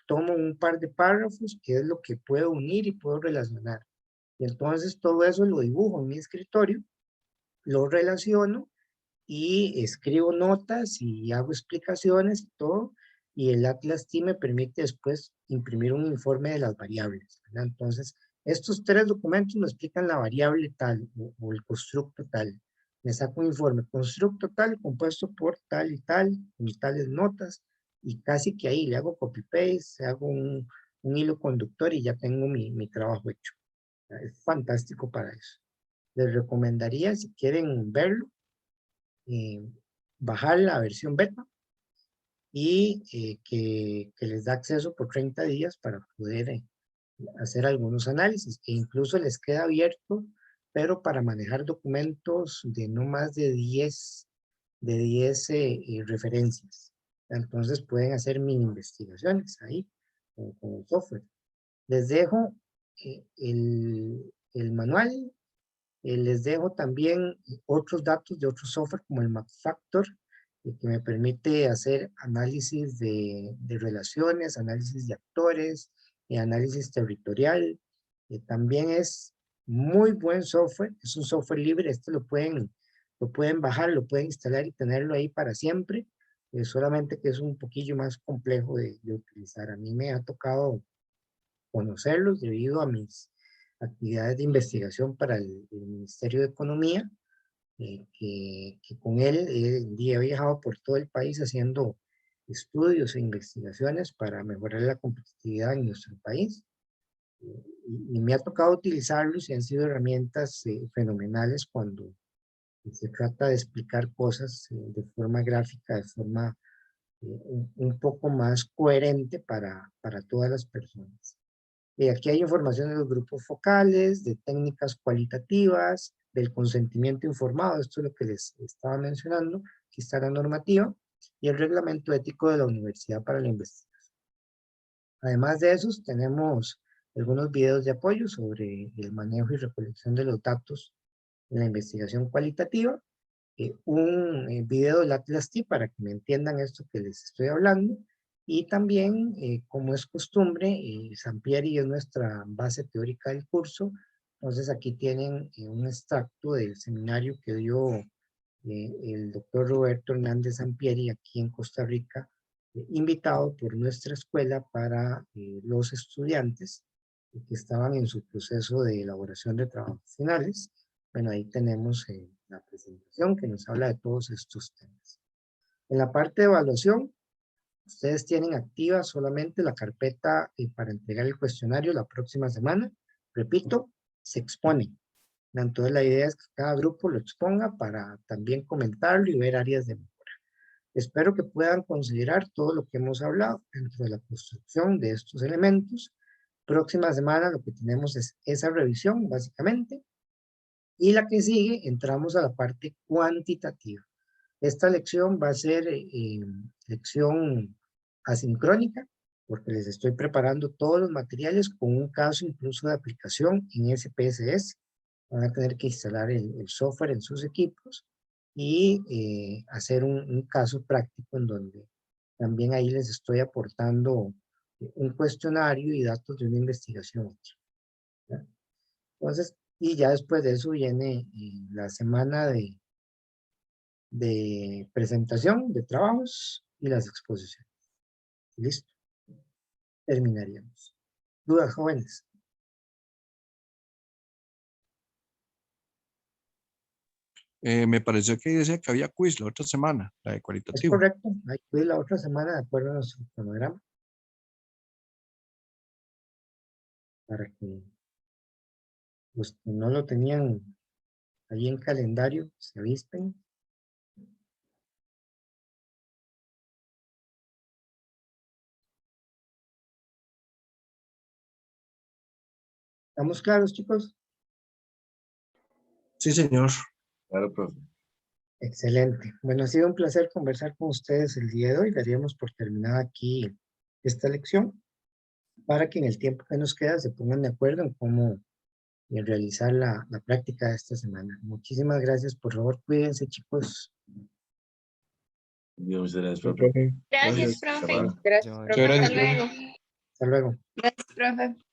tomo un par de párrafos, que es lo que puedo unir y puedo relacionar. Y entonces todo eso lo dibujo en mi escritorio, lo relaciono y escribo notas y hago explicaciones y todo, y el Atlas T me permite después imprimir un informe de las variables, ¿verdad? Entonces, estos tres documentos me explican la variable tal o el constructo tal. Me saco un informe, constructo tal, compuesto por tal y tal, con tales notas, y casi que ahí le hago copy-paste, hago un hilo conductor y ya tengo mi trabajo hecho. Es fantástico para eso. Les recomendaría, si quieren verlo, bajar la versión beta y que les da acceso por 30 días para poder hacer algunos análisis, e incluso les queda abierto, pero para manejar documentos de no más de 10 referencias. Entonces pueden hacer mini investigaciones ahí con el software. Les dejo el manual. Les dejo también otros datos de otro software como el MapFactor, que me permite hacer análisis de relaciones, análisis de actores, análisis territorial. También es muy buen software, es un software libre, lo pueden bajar, lo pueden instalar y tenerlo ahí para siempre, solamente que es un poquillo más complejo de utilizar. A mí me ha tocado conocerlos debido a mis actividades de investigación para el Ministerio de Economía, que con él he viajado por todo el país haciendo estudios e investigaciones para mejorar la competitividad en nuestro país. Y me ha tocado utilizarlos y han sido herramientas fenomenales cuando se trata de explicar cosas de forma gráfica, de forma un poco más coherente para todas las personas. Aquí hay información de los grupos focales, de técnicas cualitativas, del consentimiento informado, esto es lo que les estaba mencionando, aquí está la normativa, y el reglamento ético de la Universidad para la Investigación. Además de esos, tenemos algunos videos de apoyo sobre el manejo y recolección de los datos en la investigación cualitativa, un video del Atlas T para que me entiendan esto que les estoy hablando, y también, como es costumbre, Sampieri es nuestra base teórica del curso, entonces aquí tienen un extracto del seminario que dio el doctor Roberto Hernández Sampieri aquí en Costa Rica, invitado por nuestra escuela para los estudiantes que estaban en su proceso de elaboración de trabajos finales. Bueno, ahí tenemos la presentación que nos habla de todos estos temas. En la parte de evaluación, ustedes tienen activa solamente la carpeta para entregar el cuestionario la próxima semana. Repito, se expone. Entonces la idea es que cada grupo lo exponga para también comentarlo y ver áreas de mejora. Espero que puedan considerar todo lo que hemos hablado dentro de la construcción de estos elementos. Próxima semana lo que tenemos es esa revisión básicamente. Y la que sigue entramos a la parte cuantitativa. Esta lección va a ser lección asincrónica, porque les estoy preparando todos los materiales con un caso incluso de aplicación en SPSS. Van a tener que instalar el software en sus equipos y hacer un caso práctico en donde también ahí les estoy aportando un cuestionario y datos de una investigación. ¿Ya? Entonces, y ya después de eso viene la semana de presentación de trabajos y las exposiciones. Listo. Terminaríamos. ¿Dudas, jóvenes? Me pareció que decía que había quiz la otra semana, la de Es cualitativo. correcto. Hay que ir la otra semana de acuerdo a nuestro cronograma. Para que los que no lo tenían Allí en calendario se avispen. ¿Estamos claros, chicos? Sí, señor. Claro, profe. Excelente. Bueno, ha sido un placer conversar con ustedes el día de hoy. Daríamos por terminada aquí esta lección para que en el tiempo que nos queda se pongan de acuerdo en cómo realizar la práctica de esta semana. Muchísimas gracias. Por favor, cuídense, chicos. Muchas gracias, Sí, profe. profe. Gracias, Hasta profe. luego. Gracias, Muchas profe. gracias, Hasta profe. luego. Hasta luego. Gracias, profe.